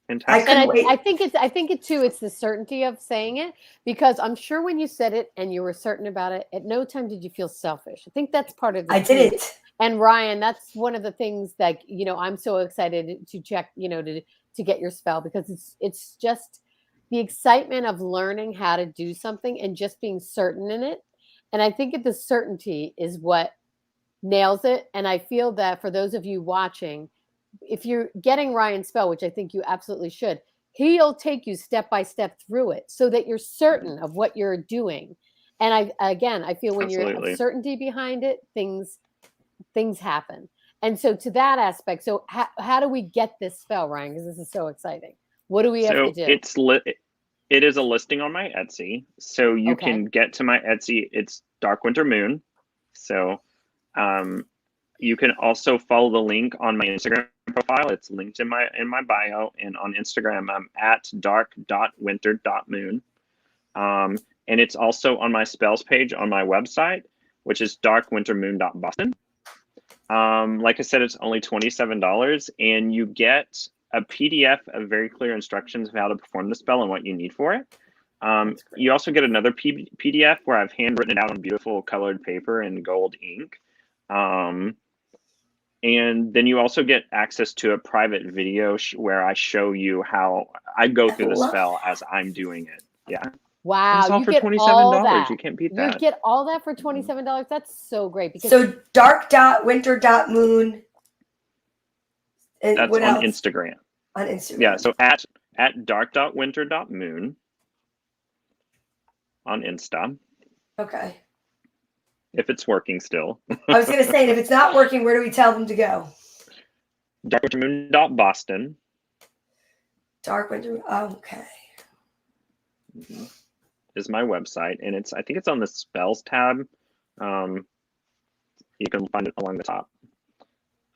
Fantastic. And wait. I think it too. It's the certainty of saying it, because I'm sure when you said it and you were certain about it, at no time did you feel selfish. I think that's part of the I key. didn't. And Ryan, that's one of the things that, I'm so excited to check, to get your spell, because it's just the excitement of learning how to do something and just being certain in it. And I think the certainty is what nails it. And I feel that for those of you watching, if you're getting Ryan's spell, which I think you absolutely should, he'll take you step by step through it so that you're certain of what you're doing. And I feel when you're certainty behind it, things happen. And so to that aspect, so how do we get this spell, Ryan? Because this is so exciting. What do we have to do? It is a listing on my Etsy. So you can get to my Etsy. It's Dark Winter Moon. So you can also follow the link on my Instagram profile. It's linked in my bio, and on Instagram I'm at dark.winter.moon. And it's also on my spells page on my website, which is darkwintermoon.boston. Like I said, it's only $27, and you get a PDF of very clear instructions of how to perform the spell and what you need for it. You also get another PDF where I've handwritten it out on beautiful colored paper and gold ink. And then you also get access to a private video where I show you how I go through the spell as I'm doing it. Yeah. Wow. It's all for $27. You can't beat that. You get all that for $27. That's so great. Because so dark.winter.moon. That's on Instagram. On Instagram. Yeah. So at dark.winter.moon on Insta. Okay. If it's working still. I was going to say, and if it's not working, where do we tell them to go? Darkwintermoon.boston. Darkwinter. Okay. Is my website, and I think it's on the spells tab. You can find it along the top.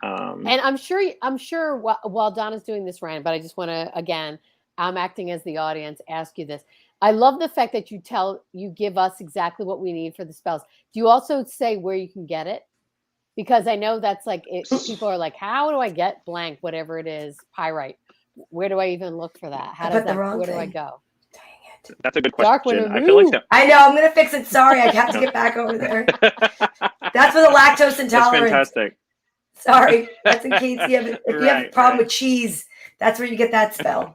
And I'm sure while Donna's doing this, Ryan, but I just want to, again, I'm acting as the audience, ask you this. I love the fact that you give us exactly what we need for the spells. Do you also say where you can get it? Because I know that's like, people are like, how do I get blank, whatever it is, pyrite? Where do I even look for that? Where do I go? Dang it. That's a good question. I feel like I know, I'm going to fix it. Sorry, I have to get back over there. That's for the lactose intolerant. That's fantastic. Sorry, that's in case you have, if you have a problem with cheese, that's where you get that spell.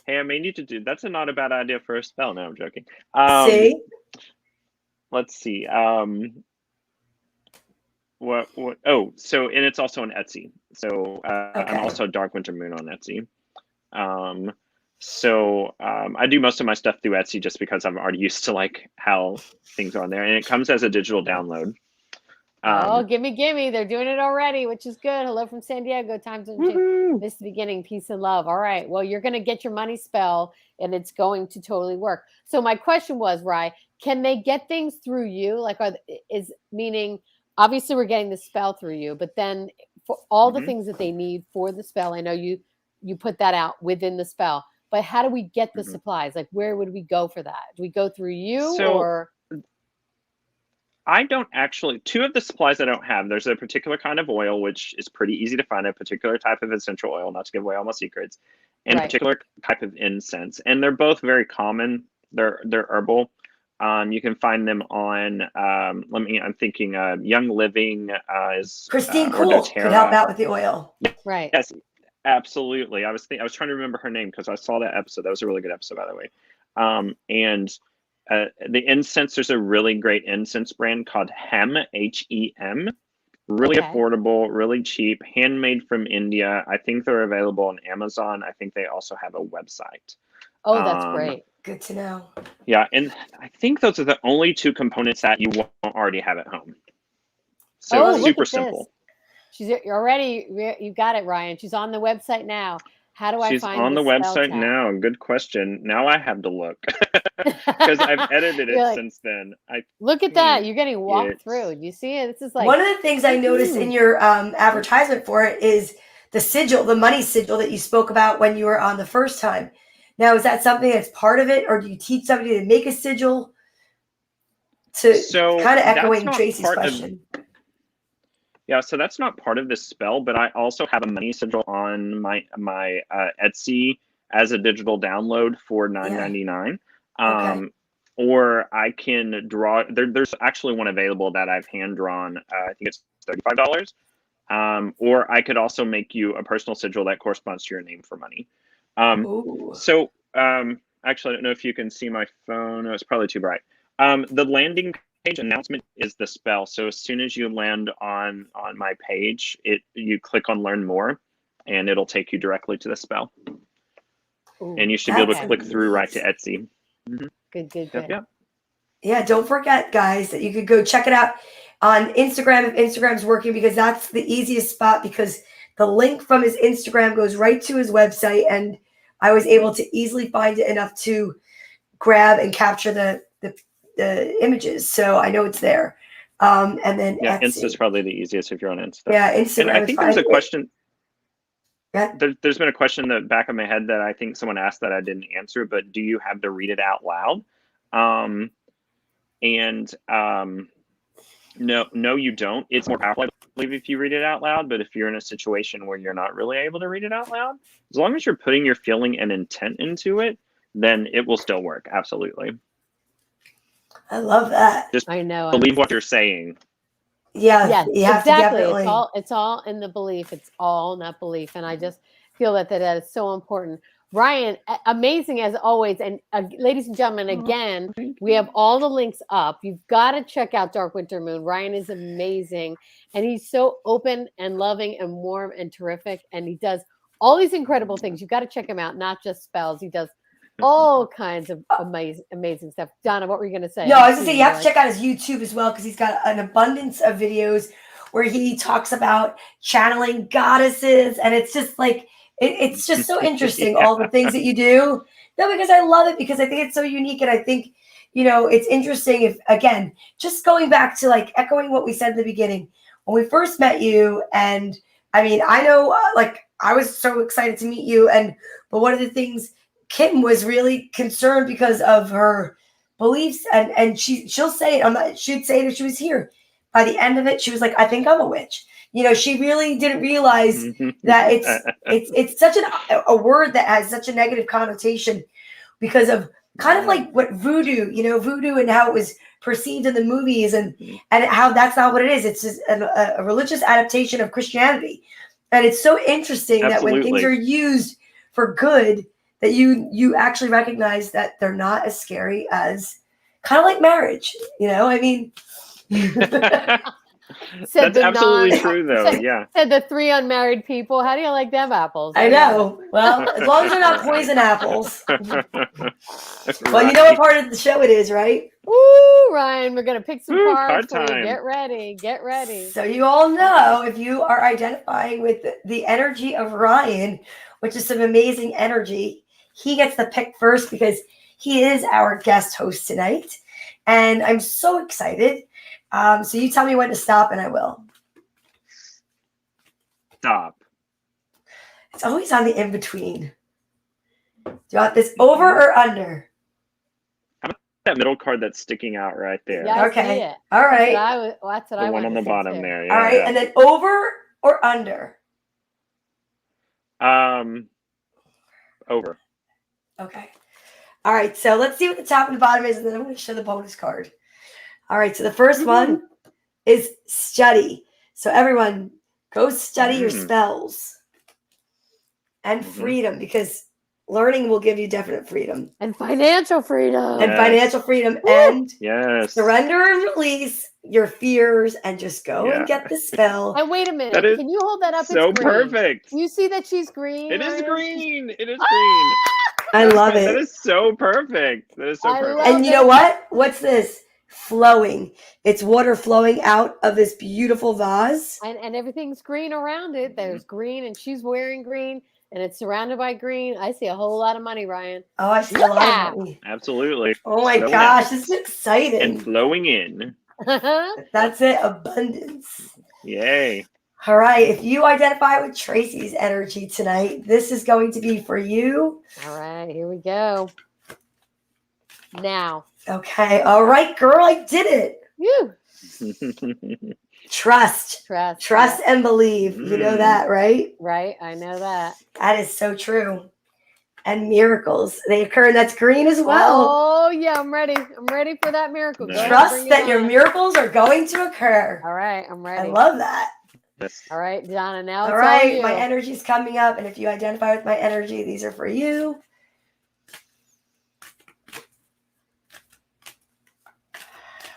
Hey, I may need to do. That's not a bad idea for a spell. No, I'm joking. See? Let's see. What? Oh, so, and it's also on Etsy. So I'm also Dark Winter Moon on Etsy. I do most of my stuff through Etsy just because I'm already used to like how things are on there, and it comes as a digital download. Gimme. They're doing it already, which is good. Hello from San Diego. Time to miss the beginning. Peace and love. All right. Well, you're going to get your money spell, and it's going to totally work. So my question was, Rye, can they get things through you? Like, meaning, obviously we're getting the spell through you, but then for all the things that they need for the spell, I know you put that out within the spell, but how do we get the supplies? Like, where would we go for that? Do we go through you or? I don't actually, two of the supplies I don't have, there's a particular kind of oil, which is pretty easy to find, a particular type of essential oil, not to give away all my secrets, and a particular type of incense. And they're both very common. They're herbal. You can find them on, I'm thinking Young Living is Christine Cool could help out with the oil. Right. Yes, absolutely. I was trying to remember her name because I saw that episode. That was a really good episode, by the way. The incense, there's a really great incense brand called Hem, Hem. Really affordable, really cheap, handmade from India. I think they're available on Amazon. I think they also have a website. Oh, that's great. Good to know. Yeah, and I think those are the only two components that you won't already have at home. So it's super simple. She's already, you got it, Ryan. She's on the website now. How do I find? She's on the website now. Good question. Now I have to look because I've edited it since then. Look at that. You're getting walked through. Do you see it? This is like one of the things I noticed in your advertisement for it is the sigil, the money sigil that you spoke about when you were on the first time. Now, is that something that's part of it, or do you teach somebody to make a sigil? So kind of echoing Tracy's question. Yeah, so that's not part of this spell, but I also have a money sigil on my Etsy as a digital download for $9.99. Okay. Or I can draw. There's actually one available that I've hand drawn. I think it's $35. Or I could also make you a personal sigil that corresponds to your name for money. Ooh. So actually, I don't know if you can see my phone. No, it's probably too bright. The landing page announcement is the spell. So as soon as you land on my page, you click on Learn More, and it'll take you directly to the spell. Ooh, And you should be able to that's click through right to amazing. Etsy. Good. Yep. Yeah, don't forget, guys, that you could go check it out on Instagram if Instagram's working, because that's the easiest spot, because the link from his Instagram goes right to his website, and I was able to easily find it enough to grab and capture the images, so I know it's there. And then Yeah, Etsy. Insta's probably the easiest if you're on Insta. Yeah, Instagram. And I think there's a question. Yeah. There's been a question in the back of my head that I think someone asked that I didn't answer, but do you have to read it out loud? No, you don't. It's more powerful, I believe, if you read it out loud. But if you're in a situation where you're not really able to read it out loud, as long as you're putting your feeling and intent into it, then it will still work. Absolutely. I love that. Just I know. believe what you're saying. Yeah, Yes, you have exactly. to definitely. It's all in the belief. It's all in that belief, and I just feel that is so important. Ryan, amazing as always. And ladies and gentlemen, again, we have all the links up. You've got to check out Dark Winter Moon. Ryan is amazing, and he's so open and loving and warm and terrific, and he does all these incredible things. You've got to check him out. Not just spells. He does all kinds of amazing stuff. Donna, what were you going to say? No, I was going to say, you have to check out his YouTube as well, because he's got an abundance of videos where he talks about channeling goddesses. And it's just like, it's just so interesting, all the things that you do. No, because I love it, because I think it's so unique. And I think, it's interesting if, again, just going back to like echoing what we said in the beginning, when we first met you. And I mean, I know I was so excited to meet you. But one of the things, Kim was really concerned because of her beliefs, and she'll say it. She'd say it if she was here. By the end of it, she was like, "I think I'm a witch." She really didn't realize that it's such a word that has such a negative connotation, because of kind of like what voodoo, voodoo, and how it was perceived in the movies, and how that's not what it is. It's just a religious adaptation of Christianity, and it's so interesting that when things are used for good, that you actually recognize that they're not as scary as, kind of like marriage, I mean. That's absolutely true, though. Yeah. Said the 3 unmarried people. How do you like them apples? I know. Well, as long as they're not poison apples. Well, Right. you know what part of the show it is, right? Woo, Ryan, we're going to pick some cards for card you. time. Get ready. So you all know, if you are identifying with the energy of Ryan, which is some amazing energy, he gets the pick first, because he is our guest host tonight. And I'm so excited. So you tell me when to stop, and I will. Stop. It's always on the in-between. Do you want this over or under? How about that middle card that's sticking out right there? Yeah, Okay. I see it. All right. That's what The I one on the bottom too. there. Yeah, All right. yeah. And then over or under? Over. Okay. All right. So let's see what the top and the bottom is, and then I'm going to show the bonus card. All right. So the first one is study. So everyone, go study your spells. And freedom, because learning will give you definite freedom. And financial freedom. And financial freedom. And surrender and release your fears, and just go and get the spell. And wait a minute. Can you hold that up? So it's green. perfect. You see that she's green? It is green. It is green. I love it. That is so perfect. That is so perfect. And you know what? What's this? Flowing. It's water flowing out of this beautiful vase. And everything's green around it. There's green, and she's wearing green, and it's surrounded by green. I see a whole lot of money, Ryan. Oh, I see a lot of money. Absolutely. Oh my gosh, this is exciting. And flowing in. That's it. Abundance. Yay. All right. If you identify with Tracy's energy tonight, this is going to be for you. All right. Here we go. Now. Okay. All right, girl. I did it. Woo. Trust Yeah. and believe. You know that, right? Right. I know that. That is so true. And miracles, they occur, and that's green as well. Oh yeah, I'm ready. I'm ready for that miracle. Nice. Go ahead, Trust bring it that your on. miracles are going to occur. All right, I'm ready. I love that. All right, Donna, now All it's right, all you. my energy's coming up, and if you identify with my energy, these are for you.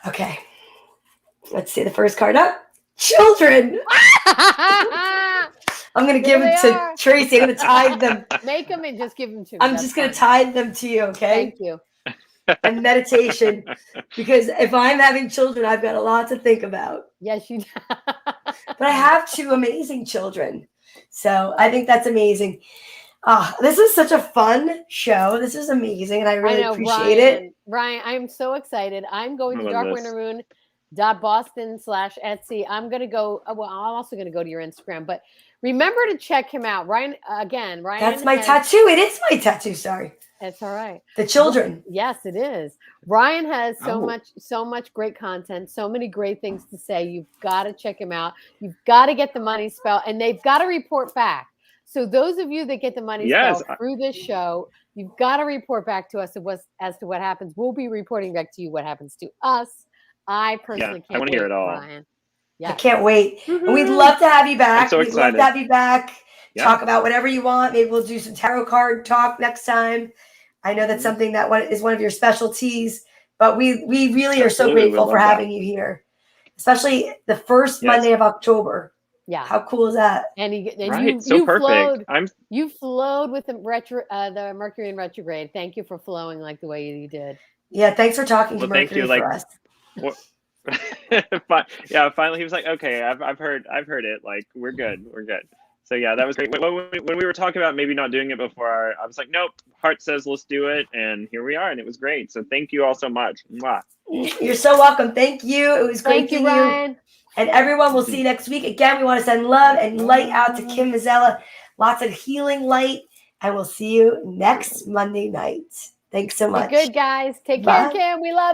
Okay. Let's see the first card up. Children. I'm going to give them to Tracy. I'm going to tithe them. Make them and just give them to me. I'm just going to tithe them to you, okay? Thank you. And meditation. Because if I'm having children, I've got a lot to think about. Yes, you do. But I have 2 amazing children. So I think that's amazing. This is such a fun show. This is amazing, and I really appreciate it. Ryan, I'm so excited. I'm going to darkwintermoon.boston/Etsy. I'm going to go. Well, I'm also going to go to your Instagram, but remember to check him out. Ryan, again, Ryan. That's my tattoo. It is my tattoo. Sorry. It's all right. The children. Yes, it is. Ryan has so much great content, so many great things to say. You've got to check him out. You've got to get the money spell, and they've got to report back. So those of you that get the money spell through this show, you've got to report back to us as to what happens. We'll be reporting back to you what happens to us. I personally can't. I want to hear it all. Ryan. Yeah. I can't wait. And we'd love to have you back. I'm so excited. We'd love to have you back. Yeah. Talk about whatever you want. Maybe we'll do some tarot card talk next time. I know that's something that is one of your specialties, but we really are so grateful for having you here, especially the first Monday of October. Yeah. How cool is that? And you perfect. You flowed with the Mercury in retrograde. Thank you for flowing like the way you did. Yeah. Thanks for talking to Mercury for us. Yeah. Finally, he was like, okay, I've heard it. Like, we're good. So yeah, that was great. When we were talking about maybe not doing it before, I was like, nope, heart says let's do it. And here we are. And it was great. So thank you all so much. Mwah. You're so welcome. Thank you. It was great seeing you. Ryan. And everyone, we'll see you next week. Again, we want to send love and light out to Kim Mazzella. Lots of healing light. And we'll see you next Monday night. Thanks so much. Be good, guys. Take care, Kim. We love you.